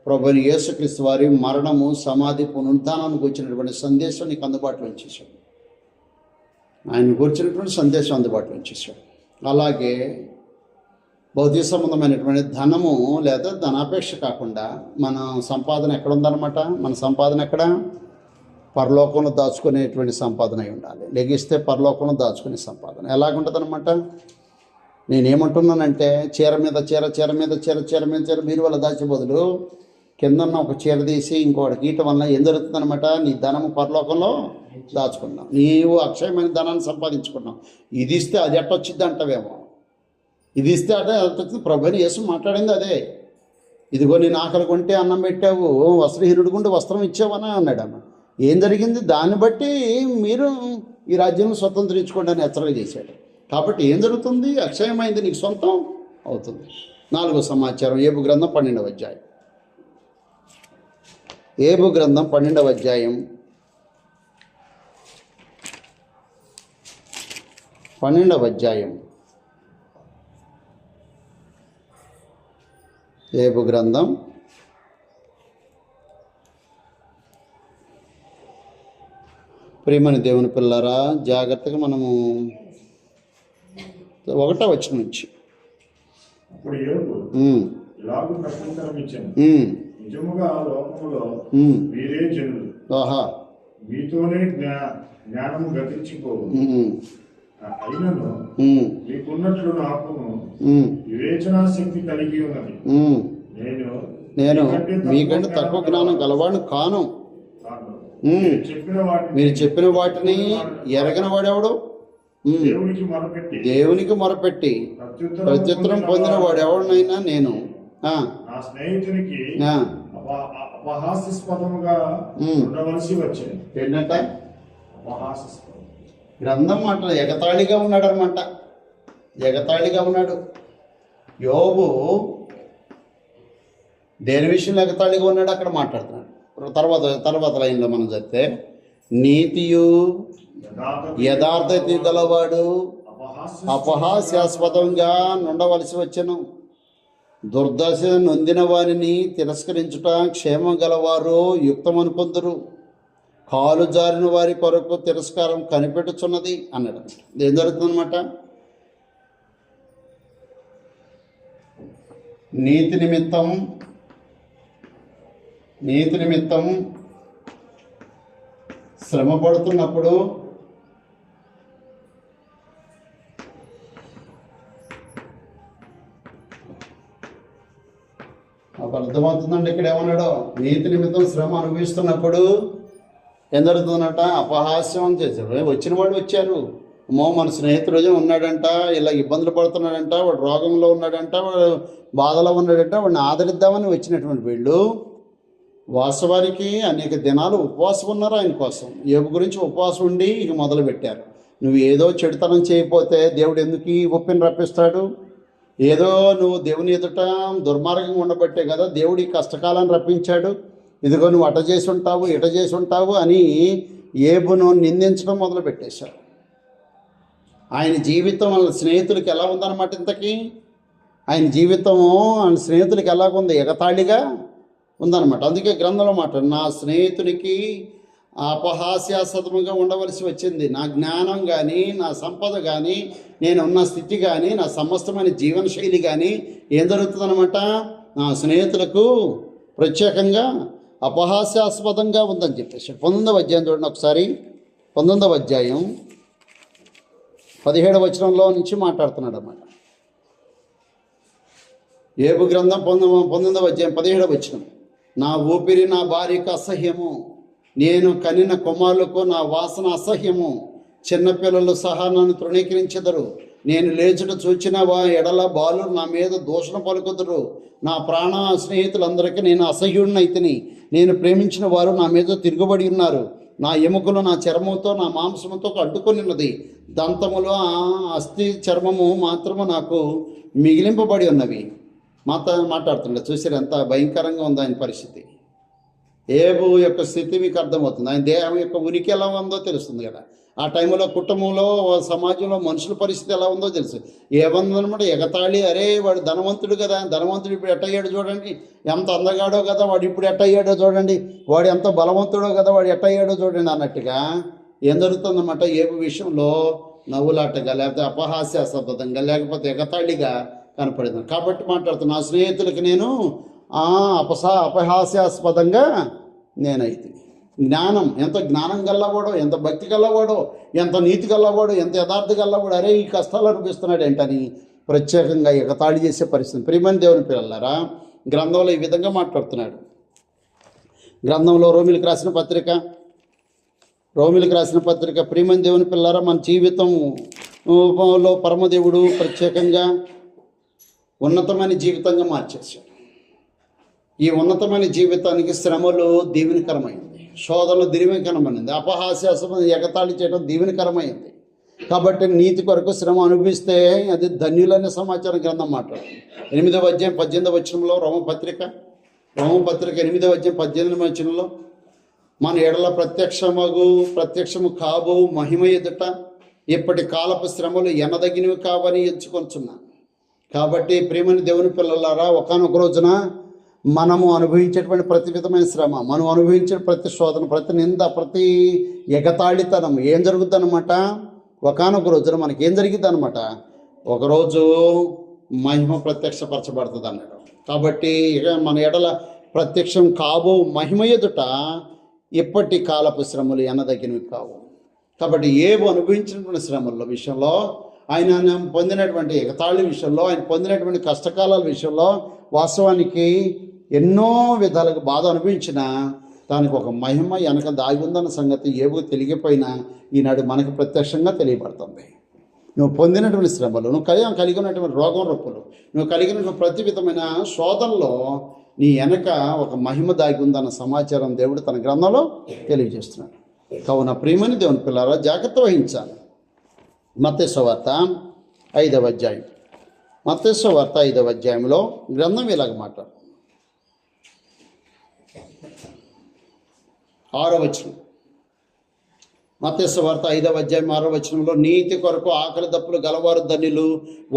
ప్రభువైన యేసుక్రీస్తు వారి మరణము, సమాధి, పునరుద్ధానానికి వచ్చినటువంటి సందేశం నీకు అందుబాటులో ఉంచేశాడు. ఆయన కూర్చున్నటువంటి సందేశం అందుబాటులో ఉంచేశాడు. అలాగే భౌతిక సంబంధమైనటువంటి ధనము లేదా ధనాపేక్ష కాకుండా మన సంపాదన ఎక్కడ ఉందన్నమాట? మన సంపాదన ఎక్కడ? పరలోకంలో దాచుకునేటువంటి సంపాదన అయి ఉండాలి. లెగిస్తే పరలోకంలో దాచుకునే సంపాదన ఎలాగుంటుందన్నమాట? నేనేమంటున్నానంటే చీర మీద చీర బీరువాలో దాచే బదులు కిందన్న ఒక చీర తీసి ఇంకోటి గీయటం వల్ల ఏం జరుగుతుందన్నమాట? నీ ధనము పరలోకంలో దాచుకున్నావు, నీవు అక్షయమైన ధనాన్ని సంపాదించుకున్నావు. ఇది ఇస్తే అది ఎట్టొచ్చిద్ది అంటావేమో. ఇది ఇస్తే అదే ఎట్టొచ్చింది. ప్రభువైన యేసు మాట్లాడింది అదే. ఇదిగో నేను ఆకలి కొంటే అన్నం పెట్టావు, వస్త్రహీనుడు కొంటే వస్త్రం ఇచ్చావని అన్నాడు అన్న. ఏం జరిగింది? దాన్ని బట్టి మీరు ఈ రాజ్యం స్వతంత్రించుకోండి అని హెచ్చరిక చేశాడు. కాబట్టి ఏం జరుగుతుంది? అక్షయమైంది నీకు సొంతం అవుతుంది. 4వ సమాచారం, ఏబు గ్రంథం 12వ అధ్యాయం. ఏబు గ్రంథం 12వ అధ్యాయం 12వ అధ్యాయం. ఏబు గ్రంథం 12వ ప్రియమైన దేవుని పిల్లరా, జాగ్రత్తగా మనము 1వ వచనం నుంచి నిజముగా లోకములో మీరే జనులు, మీతోనే జ్ఞానము గతించిపోవు. అయినను ఉమ్, మీకున్నట్లు నాకును ఉమ్, వివేచనా శక్తి కలిగి ఉన్నది. ఉమ్. నేను నేను మీకంటే మీకంటే తక్కువ జ్ఞానం గలవాడు కాను. కాను. ఉమ్. మీరు చెప్పిన వాటిని మీరు చెప్పిన వాటిని ఎరగని వాడెవడు? ఉమ్. దేవునికి మొరపెట్టి దేవునికి మొరపెట్టి ప్రత్యుత్తరం పొందిన వాడు ఎవడినైనా నేను ఆ, నా స్నేహితునికి ఆ. అపహాస్యాస్పదముగా ఉండవలసి వచ్చింది. ఏంటంట అపహాస్యాస్పదం. గ్రంథం మాట ఎగతాళిగా ఉన్నాడు అనమాట. ఎగతాళిగా ఉన్నాడు యోబు. దేని విషయంలో ఎగతాళిగా ఉన్నాడు అక్కడ మాట్లాడుతున్నాడు. తర్వాత లైన్లో మనం చదివితే నీతియు యథార్థత గలవాడు అపహాస్యాస్పదంగా నుండవలసి వచ్చెను. దుర్దశ నొందిన వారిని తిరస్కరించుట క్షేమం గలవారు యుక్తమనుకొందురు. కాలు జారిన వారి కొరకు తిరస్కారం కనిపెట్టుచున్నది అన్నాడు. ఏం జరుగుతుందన్నమాట? నీతి నిమిత్తం శ్రమ పడుతున్నప్పుడు నాకు అర్థమవుతుందండి. ఇక్కడ ఏమన్నాడు? నీతి నిమిత్తం శ్రమ అనుభవిస్తున్నప్పుడు ఏం జరుగుతుందట? అపహాస్యం చేశారు. వచ్చిన వాడు వచ్చారు. మన స్నేహితుడు ఉన్నాడంట, ఇలా ఇబ్బందులు పడుతున్నాడంట, వాడు రోగంలో ఉన్నాడంట, వాడు బాధలో ఉన్నాడంట, వాడిని ఆదరిద్దామని వచ్చినటువంటి వీళ్ళు వాస్తవానికి అనేక దినాలు ఉపవాసం ఉన్నారు ఆయన కోసం. యోబు గురించి ఉపవాసం ఉండి ఇక మొదలుపెట్టారు. నువ్వు ఏదో చెడుతనం చేయకపోతే దేవుడు ఎందుకు ఈ ఒప్పిని రప్పిస్తాడు? ఏదో నువ్వు దేవుని ఎదుట దుర్మార్గంగా ఉండబట్టే కదా దేవుడు ఈ కష్టకాలాన్ని రప్పించాడు. ఇదిగో నువ్వు అట చేసి ఉంటావు, ఇట చేసి ఉంటావు అని యోబును నిందించడం మొదలుపెట్టేశారు. ఆయన జీవితం వాళ్ళ స్నేహితులకి ఎలా ఉందన్నమాట? ఇంతకీ ఆయన జీవితము ఆయన స్నేహితులకి ఎలాగుంది? ఎగతాళిగా ఉందన్నమాట. అందుకే గ్రంథంలో మాట నా స్నేహితునికి అపహాస్యాస్పదముగా ఉండవలసి వచ్చింది. నా జ్ఞానం కానీ, నా సంపద కానీ, నేను ఉన్న స్థితి కానీ, నా సమస్తమైన జీవన శైలి కానీ ఏం జరుగుతుందన్నమాట? నా స్నేహితులకు ప్రత్యేకంగా అపహాస్యాస్పదంగా ఉందని చెప్పేసి 19వ అధ్యాయం చూడండి ఒకసారి. 19వ అధ్యాయం 17వ వచనంలో నుంచి మాట్లాడుతున్నాడు అన్నమాట. యోబు గ్రంథం 19వ అధ్యాయం 17వ వచనం. నా ఊపిరి నా భార్యకు అసహ్యము, నేను కనిన కుమారులకు నా వాసన అసహ్యము. చిన్నపిల్లలు సహా నన్ను తృణీకరించెదరు. నేను లేచుట చూచిన ఎడల బాలురు నా మీద దూషణ పలుకుదురు. నా ప్రాణ స్నేహితులందరికీ నేను అసహ్యుడినైతిని. నేను ప్రేమించిన వారు నా మీద తిరుగుబడి ఉన్నారు. నా ఎముకలు నా చర్మంతో నా మాంసముతో అడ్డుకొనిన్నది. దంతములు అస్థి చర్మము మాత్రము నాకు మిగిలింపబడి ఉన్నవి. మాట్లాడుతున్నాడు. చూసారు ఎంత భయంకరంగా ఉంది ఆయన పరిస్థితి. యోబు యొక్క స్థితి మీకు అర్థమవుతుంది. ఆయన దేహం యొక్క ఉనికి ఎలా ఉందో తెలుస్తుంది కదా. ఆ టైంలో కుటుంబంలో సమాజంలో మనుషుల పరిస్థితి ఎలా ఉందో తెలుసు. ఏమందనమాట? ఎగతాళి. అరే వాడు ధనవంతుడు కదా, ధనవంతుడు ఇప్పుడు ఎట్టయ్యాడు చూడండి, ఎంత అందగాడో కదా వాడు ఇప్పుడు ఎట్టయ్యాడో చూడండి, వాడు ఎంత బలవంతుడో కదా వాడు ఎట్టయ్యాడో చూడండి అన్నట్టుగా ఏం జరుగుతుందన్నమాట? యోబు విషయంలో నవ్వులాటగా, లేకపోతే అపహాస్యాస్పదంగా, లేకపోతే ఎగతాళిగా కనపడింది. కాబట్టి మాట్లాడుతున్నా నా స్నేహితులకి నేను అపహాస్యాస్పదంగా నేనైతే. జ్ఞానం, ఎంత జ్ఞానం గల్లవాడో, ఎంత భక్తి గల్లవాడో, ఎంత నీతి గల్లవాడో, ఎంత యథార్థ గల్లవాడో, అరే ఈ కష్టాలు అనిపిస్తున్నాడు ఏంటని ప్రత్యేకంగా ఎగతాళి చేసే పరిస్థితి. ప్రియమైన దేవుని పిల్లలారా, గ్రంథంలో ఈ విధంగా మాట్లాడుతున్నాడు. గ్రంథంలో రోమిలకు రాసిన పత్రిక ప్రియమైన దేవుని పిల్లలారా, మన జీవితంలో పరమదేవుడు ప్రత్యేకంగా ఉన్నతమైన జీవితంగా మార్చేశాడు. ఈ ఉన్నతమైన జీవితానికి శ్రమలు దీవెనకరమైంది, శోధనలు దీవెనకరమైంది, అపహాస్యాస్పదం ఎగతాళి చేయడం దీవెనకరమైంది. కాబట్టి నీతి కొరకు శ్రమ అనుభవిస్తే అది ధన్యులనే సమాచారం గ్రంథం మాట్లాడుతుంది. 8వ అధ్యాయం 18వ వచనంలో రోమపత్రిక 8వ అధ్యాయం 18వ వచనంలో మన ఎడల ప్రత్యక్షము కాబో మహిమ ఎదుట ఇప్పటి కాలపు శ్రమలు ఎనదగినవి కావని ఎంచుకొంచున్నాను. కాబట్టి ప్రియమైన దేవుని పిల్లలారా, ఒకానొక రోజున మనము అనుభవించేటువంటి ప్రతి విధమైన శ్రమ, మనం అనుభవించే ప్రతి శోధన, ప్రతి నింద, ప్రతి ఎగతాళితనం ఏం జరుగుతుంది అనమాట? ఒకానొక రోజున మనకేం జరిగింది అనమాట? ఒకరోజు మహిమ ప్రత్యక్షపరచబడుతుంది అన్నాడు. కాబట్టి ఇక మన ఎడల ప్రత్యక్షం కాబో మహిమ ఎదుట ఇప్పటి కాలపు శ్రమలు ఎనదగినవి కావు. కాబట్టి ఏబు అనుభవించినటువంటి శ్రమల విషయంలో, ఆయన పొందినటువంటి ఎగతాళి విషయంలో, ఆయన పొందినటువంటి కష్టకాలాల విషయంలో వాస్తవానికి ఎన్నో విధాలుగా బాధ అనుభవించిన దానికి ఒక మహిమ వెనక దాగి ఉందన్న సంగతి ఏబుకు తెలియకపోయినా ఈనాడు మనకు ప్రత్యక్షంగా తెలియబడుతుంది. నువ్వు పొందినటువంటి శ్రమలు, నువ్వు కలిగి ఉన్నటువంటి రోగం రొప్పులు, నువ్వు కలిగినటువంటి ప్రతి విధమైన శోధనలో నీ వెనక ఒక మహిమ దాగి ఉందన్న సమాచారం దేవుడు తన గ్రంథంలో తెలియజేస్తున్నాడు. కావున ప్రియమని దేవుని పిల్లారా జాగ్రత్త వహించాలి. మత్తయి సువార్త 5వ అధ్యాయం, మత్తయి సువార్త 5వ అధ్యాయంలో గ్రంథం ఇలాగ మాట్లాడు 6వ వచనం. మత్తయి సువార్త 5వ అధ్యాయం 6వ వచనంలో, నీతి కొరకు ఆకలి దప్పులు గలవారు ధన్యులు,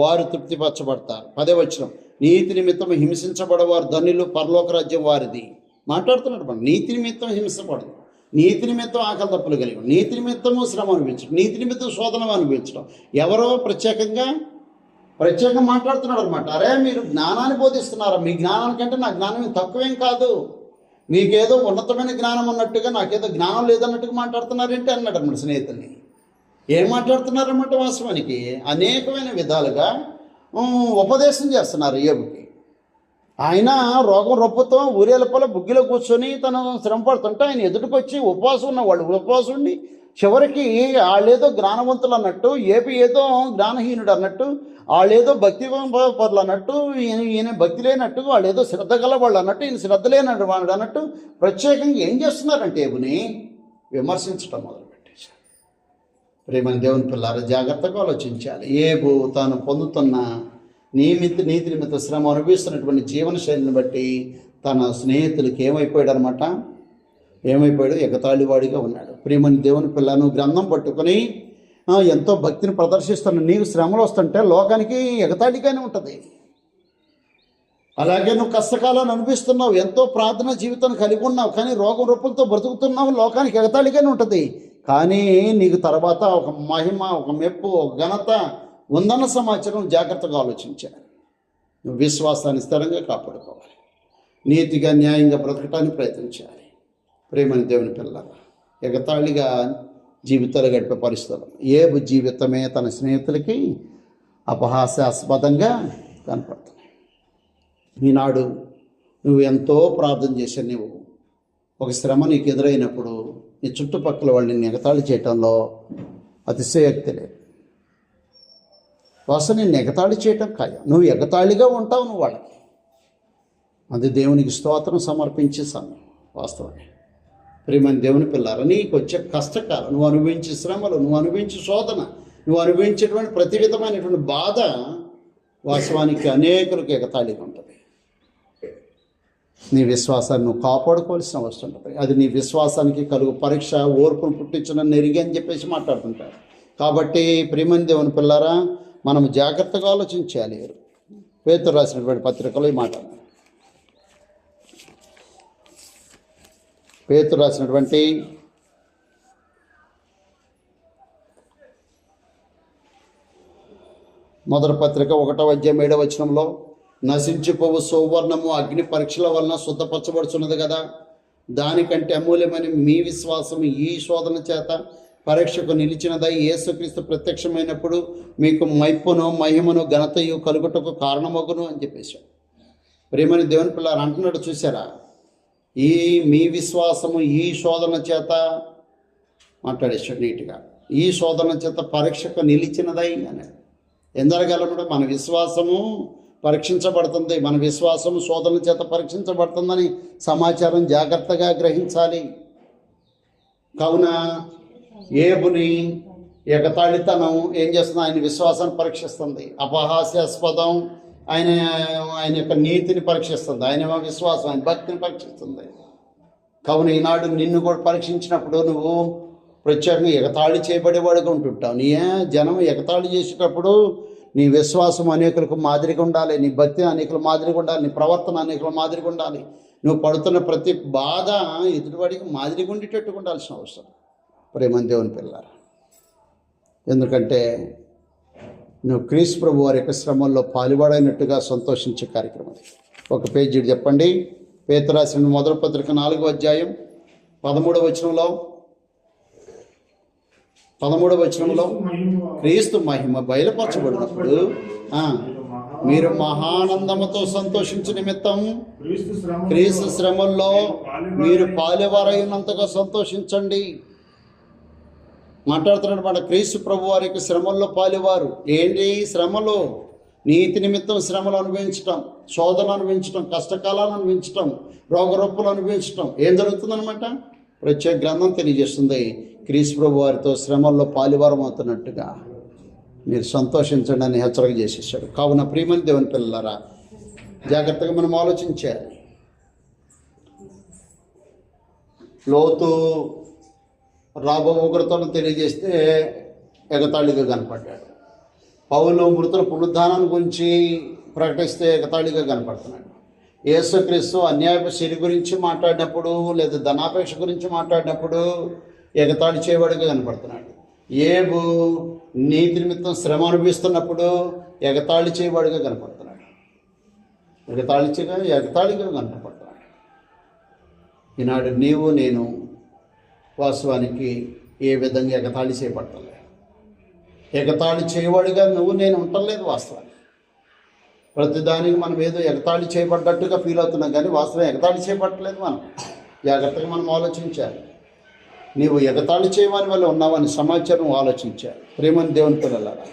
వారు తృప్తిపరచబడతారు. 10వ వచనం, నీతి నిమిత్తం హింసించబడవారు ధన్యులు, పరలోక రాజ్యం వారిది. మాట్లాడుతున్నాడు మనం. నీతి నిమిత్తం హింసపడదు, నీతి నిమిత్తం ఆకలి దప్పులు కలిగి, నీతి నిమిత్తము శ్రమ అనిపించడం, నీతి నిమిత్తం శోధన అనిపించడం. ఎవరో ప్రత్యేకంగా మాట్లాడుతున్నాడు అనమాట. అరే మీరు జ్ఞానాన్ని బోధిస్తున్నారా? మీ జ్ఞానానికంటే నా జ్ఞానం తక్కువేం కాదు, మీకేదో ఉన్నతమైన జ్ఞానం ఉన్నట్టుగా నాకేదో జ్ఞానం లేదన్నట్టుగా మాట్లాడుతున్నారేంటి అన్నాడు అన్నమాట స్నేహితుల్ని. ఏం మాట్లాడుతున్నారన్నమాట? వాస్తవానికి అనేకమైన విధాలుగా ఉపదేశం చేస్తున్నారు ఏబుకి. ఆయన రోగం రొప్పుతో ఊరేలపల బుగ్గిలో కూర్చొని తను శ్రమ పడుతుంటే ఆయన ఎదుటికి వచ్చి ఉపవాసం ఉన్నవాళ్ళు ఉపవాసం ఉండి చివరికి వాళ్ళేదో జ్ఞానవంతులు అన్నట్టు, ఏపీ ఏదో జ్ఞానహీనుడు అన్నట్టు, వాళ్ళేదో భక్తి పరులు అన్నట్టు, ఈయన భక్తి లేనట్టు, వాళ్ళు ఏదో శ్రద్ధ గల వాళ్ళు అన్నట్టు, ఈయన శ్రద్ధ లేనట్టు వాడు అన్నట్టు ప్రత్యేకంగా ఏం చేస్తున్నారంటే ఏబుని విమర్శించడం మొదలుపెట్టేశారు. ప్రేమని దేవుని పిల్లారా జాగ్రత్తగా ఆలోచించాలి. ఏబు తాను పొందుతున్న నీతి నిమిత్త శ్రమ అనుభవిస్తున్నటువంటి జీవన శైలిని బట్టి తన స్నేహితులకి ఏమైపోయాడు అనమాట? ఏమైపోయాడు? ఎగతాళివాడిగా ఉన్నాడు. ప్రియమని దేవుని పిల్లను గ్రంథం పట్టుకొని ఎంతో భక్తిని ప్రదర్శిస్తున్న నీకు శ్రమలు వస్తుంటే లోకానికి ఎగతాళిగానే ఉంటుంది. అలాగే నువ్వు కష్టకాలాన్ని అనిపిస్తున్నావు, ఎంతో ప్రార్థన జీవితాన్ని కలిగి ఉన్నావు, కానీ రోగం రూపంతో బ్రతుకుతున్నావు, లోకానికి ఎగతాళిగానే ఉంటుంది. కానీ నీకు తర్వాత ఒక మహిమ, ఒక మెప్పు, ఒక ఘనత ఉందన్న సమాచారం జాగ్రత్తగా ఆలోచించాలి. నువ్వు విశ్వాసాన్ని స్థిరంగా కాపాడుకోవాలి, నీతిగా న్యాయంగా బ్రతకటానికి ప్రయత్నించాలి. ప్రేమని దేవుని పిల్లల ఎగతాళిగా జీవితాలు గడిపే పరిస్థితులు. ఏబు జీవితమే తన స్నేహితులకి అపహాస్యాస్పదంగా కనపడుతున్నాయి. ఈనాడు నువ్వు ఎంతో ప్రార్థన చేసే నువ్వు ఒక శ్రమ నీకు ఎదురైనప్పుడు నీ చుట్టుపక్కల వాళ్ళని ఎగతాళి చేయటంలో అతిశయోక్తి లేదు. అసలు నేను ఎగతాళి చేయటం ఖాయం. నువ్వు ఎగతాళిగా ఉంటావు నువ్వు వాళ్ళకి. అది దేవునికి స్తోత్రం సమర్పించే సమయం. వాస్తవమే ప్రియమైన దేవుని పిల్లారా, నీకు వచ్చే కష్టకాలం, నువ్వు అనుభవించే శ్రమలు, నువ్వు అనుభవించే శోధన, నువ్వు అనుభవించేటువంటి ప్రతి విధమైనటువంటి బాధ వాస్తవానికి అనేకులకు ఎగతాళిగా ఉంటుంది. నీ విశ్వాసాన్ని నువ్వు కాపాడుకోవాల్సిన అవసరం ఉంటుంది. అది నీ విశ్వాసానికి కలుగు పరీక్ష, ఓర్పును పుట్టించిన నెరిగి అని చెప్పేసి మాట్లాడుతుంటారు. కాబట్టి ప్రియమైన దేవుని పిల్లారా, మనం జాగ్రత్తగా ఆలోచించాలి. పేతురు రాసినటువంటి పత్రికలో ఈ మాట, పేతురు రాసినటువంటి మొదటి పత్రిక 1వ అధ్యాయం 7వ వచనంలో, నశించిపోవు సువర్ణము అగ్ని పరీక్షల వలన శుద్ధపరచబడుచున్నది కదా, దానికంటే అమూల్యమైన మీ విశ్వాసం ఈ శోధన చేత పరీక్షకు నిలిచినదై యేసుక్రీస్తు ప్రత్యక్షమైనప్పుడు మీకు మైపును మహిమను ఘనతయు కలుగుటకు కారణమగును అని చెప్పేశాడు. ప్రేమని దేవుని పిల్లలు అంటున్నాడు. చూసారా, ఈ మీ విశ్వాసము ఈ శోధన చేత మాట్లాడేశాడు నీట్గా. ఈ శోధన చేత పరీక్షకు నిలిచినదై అన్నాడు. ఎందరగలముడు మన విశ్వాసము పరీక్షించబడుతుంది, మన విశ్వాసము శోధన చేత పరీక్షించబడుతుందని సమాచారం జాగ్రత్తగా గ్రహించాలి. కావున ఏబుని ఎగతాళితనం ఏం చేస్తుంది? ఆయన విశ్వాసాన్ని పరీక్షిస్తుంది. అపహాస్యాస్పదం ఆయన యొక్క నీతిని పరీక్షిస్తుంది, ఆయన విశ్వాసం, ఆయన భక్తిని పరీక్షిస్తుంది. కావున ఈనాడు నిన్ను కూడా పరీక్షించినప్పుడు నువ్వు ప్రత్యేకంగా ఎగతాళి చేయబడేవాడుగా ఉంటుంటావు. నీ జనం ఎగతాళి చేసేటప్పుడు నీ విశ్వాసం అనేకులకు మాదిరిగా ఉండాలి, నీ భక్తి అనేకుల మాదిరిగా ఉండాలి, నీ ప్రవర్తన అనేకుల మాదిరిగా ఉండాలి. నువ్వు పడుతున్న ప్రతి బాధ ఎదుటివాడికి మాదిరిగా ఉండేటట్టుగా ఉండాల్సిన అవసరం. ప్రేమ దేవుని పిల్లారా, ఎందుకంటే నువ్వు క్రీస్తు ప్రభు వారి యొక్క శ్రమల్లో పాలుపడైనట్టుగా సంతోషించే కార్యక్రమం. ఒక పేజీ చెప్పండి. పేతురు రాసిన మొదటి పత్రిక 4వ అధ్యాయం 13వ వచనంలో, 13వ వచనంలో క్రీస్తు మహిమ బయలుపరచబడినప్పుడు మీరు మహానందముతో సంతోషించు నిమిత్తం క్రీస్తు శ్రమల్లో మీరు పాలువారైనంతగా సంతోషించండి. మాట్లాడుతున్నాడు మన క్రీస్తు ప్రభు వారికి శ్రమల్లో పాలువారు. ఏంటి శ్రమలు? నీతి నిమిత్తం శ్రమలు అనుభవించటం, శోధనలు అనుభవించటం, కష్టకాలాలు అనుభవించటం, రోగరొప్పులు అనుభవించటం. ఏం జరుగుతుందనమాట? ప్రత్యేక గ్రంథం తెలియజేస్తుంది, క్రీస్తు ప్రభు వారితో శ్రమల్లో పాలువారం అవుతున్నట్టుగా మీరు సంతోషించండి అని హెచ్చరిక చేసేసాడు. కావున ప్రియమైన దేవుని పిల్లలారా, జాగ్రత్తగా మనం ఆలోచించాలి. లోతు రాబో ఉగ్రతను తెలియజేస్తే ఎగతాళిగా కనపడ్డాడు. పౌలు మృతుల పునరుద్ధానాన్ని గురించి ప్రకటిస్తే ఎగతాళిగా కనపడుతున్నాడు. యేసుక్రీస్తు అన్యాయపు సిరి గురించి మాట్లాడినప్పుడు లేదా ధనాపేక్ష గురించి మాట్లాడినప్పుడు ఎగతాళి చేయవాడిగా కనపడుతున్నాడు. ఏబు నీతి నిమిత్తం శ్రమ అనుభవిస్తున్నప్పుడు ఎగతాళి చేయవాడిగా కనపడుతున్నాడు. ఎగతాళిగా కనపడుతున్నాడు. ఈనాడు నీవు నేను వాస్తవానికి ఏ విధంగా ఎగతాళి చేయబడతలే. ఎగతాళి చేయవాడిగా నువ్వు నేను ఉండలేదు. వాస్తవానికి ప్రతిదానికి మనం ఏదో ఎగతాళి చేయబడ్డట్టుగా ఫీల్ అవుతున్నాం, కానీ వాస్తవం ఎగతాళి చేయబట్టలేదు. మనం జాగ్రత్తగా మనం ఆలోచించాలి. నీవు ఎగతాళి చేయమని వల్ల ఉన్నావని సమాచారం ఆలోచించాలి. ప్రేమని దేవుని పిల్లలారా,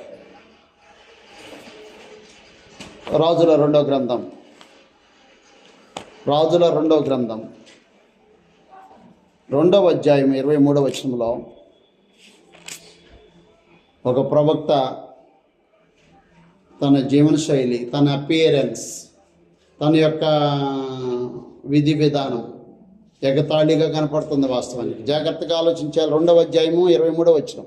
రాజుల రెండవ గ్రంథం 2వ అధ్యాయం 23వ వచనంలో ఒక ప్రవక్త తన జీవనశైలి, తన అపియరెన్స్, తన యొక్క విధి విధానం ఎగతాళిగా కనపడుతుంది. వాస్తవానికి జాగ్రత్తగా ఆలోచించాలి. 2వ అధ్యాయము 23వ వచనం.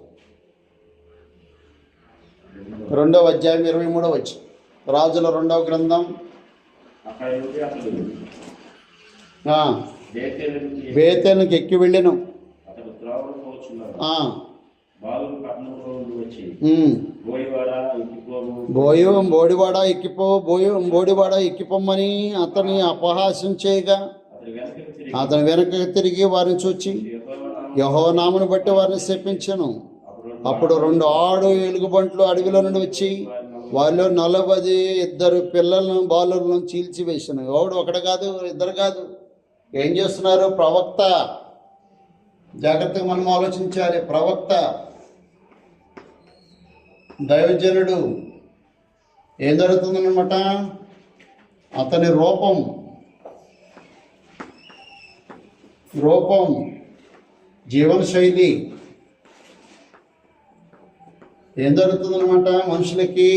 2వ అధ్యాయం 23వ వచనం. రాజుల 2వ గ్రంథం బేతేలుకి ఎక్కి వెళ్ళెను. బోడివాడ ఎక్కిపోమ్మని అతని అపహాస్యం చేయగా అతని వెనక తిరిగి వారిని చూచి యెహోవా నామమును బట్టి వారిని శపించెను. అప్పుడు 2 ఆడు ఎలుగుబంట్లు అడవిలో నుండి వచ్చి వారిలో 42 పిల్లలను బాలులను చీల్చివేసాను. ఎవడు ఒకడు కాదు, ఇద్దరు కాదు. ఏం చేస్తున్నారు? ప్రవక్త. జాగ్రత్తగా మనం ఆలోచించాలి. ప్రవక్త, దైవజనుడు. ఏం జరుగుతుందన్నమాట? అతని రూపం జీవనశైలి ఏం జరుగుతుందన్నమాట? మనుషులకి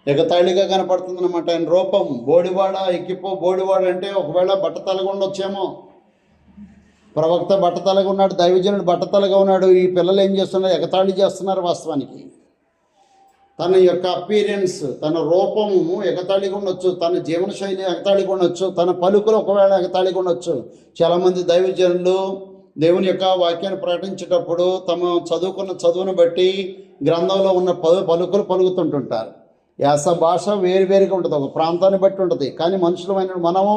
ఎగతాళిగా కనపడుతుందన్నమాట. ఆయన రూపం బోడివాడ బోడివాడ అంటే ఒకవేళ బట్టతలగా ఉండొచ్చేమో. ప్రవక్త బట్టతలగా ఉన్నాడు, దైవజనుడు బట్టతలగా ఉన్నాడు. ఈ పిల్లలు ఏం చేస్తున్నారు? ఎగతాళి చేస్తున్నారు. వాస్తవానికి తన యొక్క అపీరియన్స్, తన రూపము ఎగతాళిగా ఉండొచ్చు, తన జీవనశైలి ఎగతాళిగా ఉండొచ్చు, తన పలుకులు ఒకవేళ ఎగతాళిగా ఉండొచ్చు. చాలామంది దైవజనులు దేవుని యొక్క వాక్యాన్ని ప్రకటించేటప్పుడు తమ చదువుకున్న చదువును బట్టి గ్రంథంలో ఉన్న పలుకులు పలుకుతుంటుంటారు. యాస భాష వేరువేరుగా ఉంటుంది, ఒక ప్రాంతాన్ని బట్టి ఉంటుంది. కానీ మనుషులమైన మనము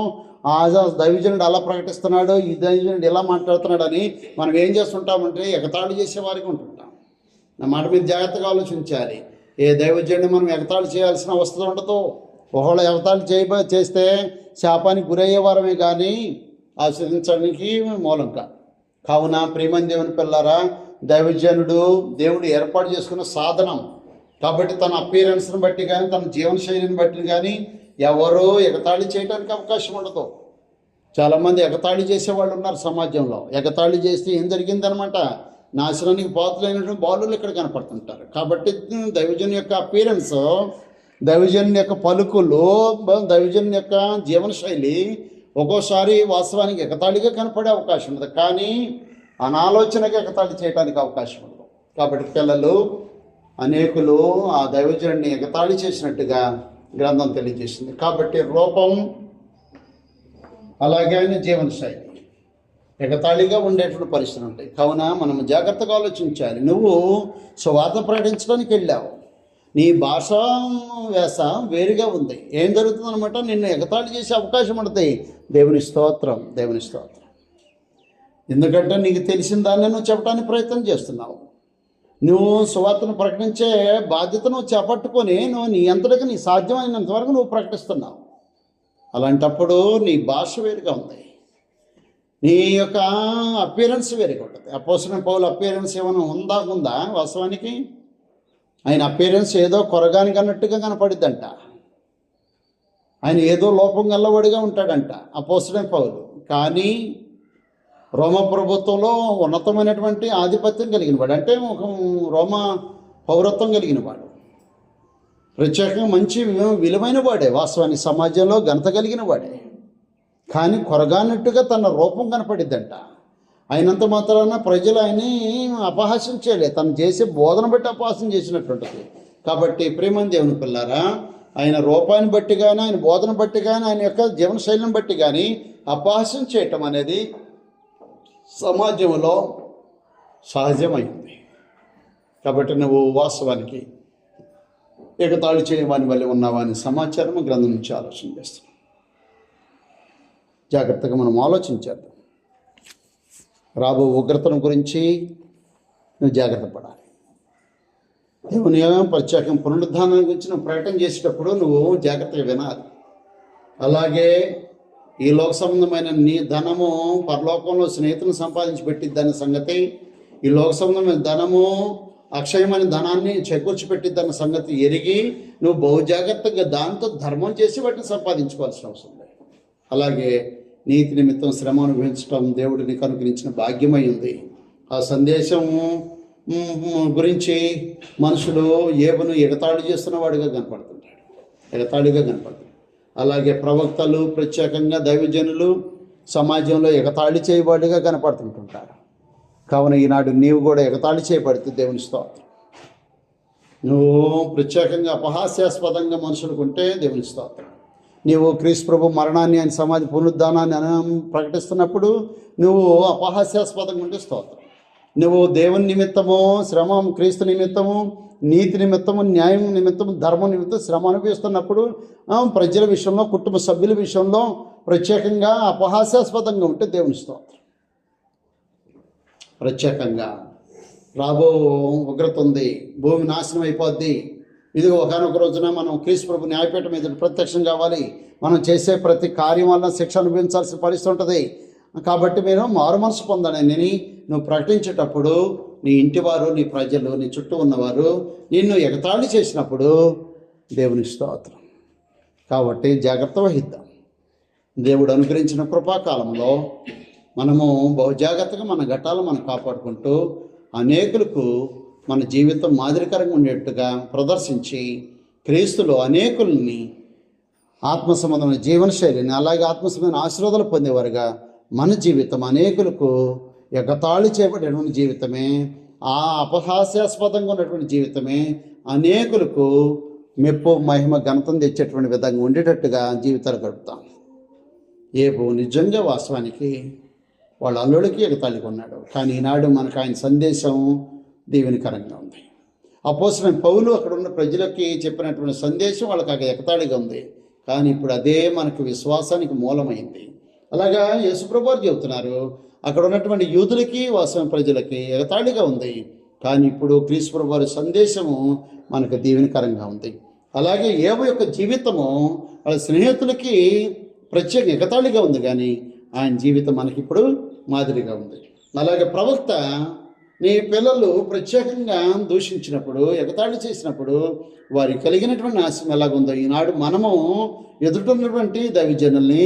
ఆ దైవజనుడు అలా ప్రకటిస్తున్నాడు, ఈ దైవజనుడు ఇలా మాట్లాడుతున్నాడు అని మనం ఏం చేస్తుంటామంటే ఎగతాళి చేసే వారికి ఉంటుంటాం. నా మాట మీద జాగ్రత్తగా ఆలోచించాలి. ఏ దైవజనుడిని మనం ఎగతాళి చేయాల్సిన అవసరం ఉండదు. ఒకవేళ ఎగతాళి చేస్తే శాపానికి గురయ్యే వారమే కానీ ఆశ్రయించడానికి మూలం కాదు. కావున ప్రియమైన దేవుని పిల్లారా, దైవజనుడు దేవుడు ఏర్పాటు చేసుకున్న సాధనం కాబట్టి తన అపీరెన్స్ని బట్టి కానీ తన జీవనశైలిని బట్టి కానీ ఎవరూ ఎగతాళి చేయడానికి అవకాశం ఉండదు. చాలామంది ఎగతాళి చేసేవాళ్ళు ఉన్నారు సమాజంలో. ఎగతాళి చేస్తే ఏం జరిగిందనమాట? నాశనానికి పాత్రలైనటువంటి బాలులు ఇక్కడ కనపడుతుంటారు. కాబట్టి దైవజన్ యొక్క అపీరెన్స్, దైవజన్ యొక్క పలుకులు, దైవజన్ యొక్క జీవనశైలి ఒక్కోసారి వాస్తవానికి ఎగతాళిగా కనపడే అవకాశం ఉండదు, కానీ అనాలోచనగా ఎగతాళి చేయడానికి అవకాశం ఉండదు. కాబట్టి పిల్లలు అనేకులు ఆ దైవజనుడిని ఎగతాళి చేసినట్టుగా గ్రంథం తెలియజేసింది. కాబట్టి రూపం అలాగే జీవనశైలి ఎగతాళిగా ఉండేటువంటి పరిస్థితులు ఉంటాయి. కావున మనం జాగ్రత్తగా ఆలోచించాలి. నువ్వు సువార్త ప్రకటించడానికి వెళ్ళావు, నీ భాషా వేష వేరుగా ఉంది. ఏం జరుగుతుందనమాట? నిన్ను ఎగతాళి చేసే అవకాశం ఉంటుంది. దేవుని స్తోత్రం, దేవుని స్తోత్రం. ఎందుకంటే నీకు తెలిసిన దాన్ని నువ్వు చెప్పడానికి ప్రయత్నం చేస్తున్నావు. నువ్వు సువార్తను ప్రకటించే బాధ్యతను చేపట్టుకొని నువ్వు నీ అంతటికి నీ సాధ్యమైనంత వరకు నువ్వు ప్రకటిస్తున్నావు. అలాంటప్పుడు నీ భాష వేరుగా ఉంది, నీ యొక్క అపియరెన్స్ వేరుగా ఉంటుంది. అపోస్తలుడైన పౌలు అపియరెన్స్ ఏమైనా ఉందా వాస్తవానికి? ఆయన అపియరెన్స్ ఏదో కొరగానికి అన్నట్టుగా కనపడిద్దంట. ఆయన ఏదో లోపం గల్లవాడిగా ఉంటాడంట అపోస్తలుడైన పౌలు. కానీ రోమ ప్రభుత్వంలో ఉన్నతమైనటువంటి ఆధిపత్యం కలిగిన వాడు, అంటే ఒక రోమ పౌరత్వం కలిగిన వాడు, ప్రత్యేకంగా మంచి విలువైన వాడే, వాస్తవానికి సమాజంలో ఘనత కలిగిన వాడే. కానీ కొరగానట్టుగా తన రూపం కనపడిద్దంట. అయినంత మాత్రాన ప్రజలు ఆయన్ని అపహాస్యం చేయలేదు, తను చేసే బోధన బట్టి అపహాస్యం చేసినట్టుంటుంది. కాబట్టి ప్రేమని దేవుని పిల్లారా, ఆయన రూపాన్ని బట్టి కానీ ఆయన బోధన బట్టి కానీ ఆయన యొక్క జీవనశైలిని బట్టి కానీ అపహాస్యం చేయటం అనేది సమాజంలో సహజమైంది. కాబట్టి నువ్వు వాస్తవానికి ఎగతాళి చేయవాని వల్ల ఉన్నావా అని సమాచారం గ్రంథం నుంచి ఆలోచన చేస్తున్నాం. జాగ్రత్తగా మనం ఆలోచించేద్దాం. రాబో ఉగ్రతను గురించి నువ్వు జాగ్రత్త పడాలి. దేవుని ప్రత్యేకం పునరుద్ధానం గురించి నువ్వు ప్రకటన చేసేటప్పుడు నువ్వు జాగ్రత్తగా వినాలి. అలాగే ఈ లోక సంబంధమైన నీ ధనము పరలోకంలో స్నేహితులను సంపాదించి పెట్టిద్దన్న సంగతి, ఈ లోక సంబంధమైన ధనము అక్షయమైన ధనాన్ని చేకూర్చి పెట్టిద్దన్న సంగతి ఎరిగి నువ్వు బహుజాగ్రత్తగా దాంతో ధర్మం చేసి వాటిని సంపాదించుకోవాల్సిన అవసరం లేదు. అలాగే నీతి నిమిత్తం శ్రమ అనుభవించడం దేవుడిని కనుకరించిన భాగ్యమై ఉంది. ఆ సందేశం గురించి మనుషులు ఏబును ఎగతాళి చేస్తున్నవాడిగా కనపడుతుంటాడు, ఎగతాళిగా కనపడుతుంది. అలాగే ప్రవక్తలు ప్రత్యేకంగా దైవజనులు సమాజంలో ఎగతాళి చేయబడిగా కనపడుతుంటుంటారు. కావున ఈనాడు నీవు కూడా ఎగతాళి చేయబడితే దేవుని స్తోత్రం. నువ్వు ప్రత్యేకంగా అపహాస్యాస్పదంగా మనుషులకు ఉంటే దేవుని స్తోత్రం. నీవు క్రీస్తు ప్రభు మరణాన్ని ఆయన సమాజ పునరుద్ధానాన్ని ప్రకటిస్తున్నప్పుడు నువ్వు అపహాస్యాస్పదంగా ఉంటే స్తోత్రం. నువ్వు దేవుని నిమిత్తము శ్రమ, క్రీస్తు నిమిత్తము, నీతి నిమిత్తము, న్యాయం నిమిత్తము, ధర్మం నిమిత్తం శ్రమ అనుభవిస్తున్నప్పుడు ప్రజల విషయంలో, కుటుంబ సభ్యుల విషయంలో ప్రత్యేకంగా అపహాస్యాస్పదంగా ఉంటే దేవుని స్తోత్రం. ప్రత్యేకంగా రాబో ఉగ్రత ఉంది, భూమి నాశనం అయిపోద్ది, ఇదిగో ఒకనొక రోజున మనం క్రీస్తు ప్రభు న్యాయపీఠం మీద ప్రత్యక్షం కావాలి, మనం చేసే ప్రతి కార్యం వల్ల శిక్ష అనుభవించాల్సిన పరిస్థితి ఉంటుంది. కాబట్టి మీరు మారు మనసు పొందనని నువ్వు ప్రకటించేటప్పుడు నీ ఇంటివారు, నీ ప్రజలు, నీ చుట్టూ ఉన్నవారు నిన్ను ఎగతాళి చేసినప్పుడు దేవుని స్తోత్రం. కాబట్టి జాగ్రత్త వహిద్దాం. దేవుడు అనుగ్రహించిన కృపాకాలంలో మనము బహుజాగ్రత్తగా మన ఘట్టాలు మనం కాపాడుకుంటూ అనేకులకు మన జీవితం మాదిరికరంగా ఉండేట్టుగా ప్రదర్శించి క్రీస్తులో అనేకుల్ని ఆత్మ సంబంధమైన జీవనశైలిని, అలాగే ఆత్మ సంబంధమైన ఆశీర్వాదాలు పొందేవారుగా మన జీవితం అనేకులకు ఎగతాళి చేయబడినటువంటి జీవితమే, ఆ అపహాస్యాస్పదంగా ఉన్నటువంటి జీవితమే అనేకులకు మెప్పు, మహిమ, ఘనతను తెచ్చేటువంటి విధంగా ఉండేటట్టుగా జీవితాలు గడుపుతాం. ఏబు నిజంగా వాస్తవానికి వాళ్ళ అల్లుడికి ఎగతాళిగా ఉన్నాడు, కానీ ఈనాడు మనకు ఆయన సందేశం దీవెనకరంగా ఉంది. అపోస్తలుడైన పౌలు అక్కడ ఉన్న ప్రజలకి చెప్పినటువంటి సందేశం వాళ్ళకి అక్కడ ఎగతాళిగా ఉంది, కానీ ఇప్పుడు అదే మనకు విశ్వాసానికి మూలమైంది. అలాగా యేసుప్రభు వారు చెబుతున్నారు, అక్కడ ఉన్నటువంటి యూదులకి వాస్తవ ప్రజలకి ఎగతాళిగా ఉంది, కానీ ఇప్పుడు క్రీస్తు ప్రభు వారి సందేశము మనకు దీవెనకరంగా ఉంది. అలాగే యోబు యొక్క జీవితము వాళ్ళ స్నేహితులకి ప్రత్యేక ఎగతాళిగా ఉంది, కానీ ఆయన జీవితం మనకిప్పుడు మాదిరిగా ఉంది. అలాగే ప్రవక్త నీ పిల్లలు ప్రత్యేకంగా దూషించినప్పుడు, ఎగతాళి చేసినప్పుడు వారికి కలిగినటువంటి నాశనం ఎలాగుందో ఈనాడు మనము ఎదుర్కొన్నటువంటి దైవజనుల్ని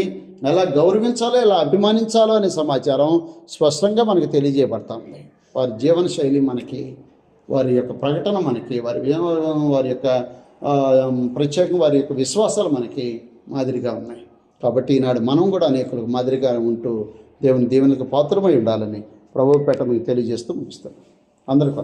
ఎలా గౌరవించాలో, ఎలా అభిమానించాలో అనే సమాచారం స్పష్టంగా మనకి తెలియజేయబడుతుంది. వారి జీవన శైలి మనకి, వారి యొక్క ప్రకటన మనకి, వారి యొక్క ప్రత్యేకంగా వారి యొక్క విశ్వాసాలు మనకి మాదిరిగా ఉన్నాయి. కాబట్టి ఈనాడు మనం కూడా అనేకులకు మాదిరిగా ఉంటూ దేవుని దీవెనలకు పాత్రమై ఉండాలని ప్రభువు పేట మీకు తెలియజేస్తూ ముగిస్తాను. అందరికీ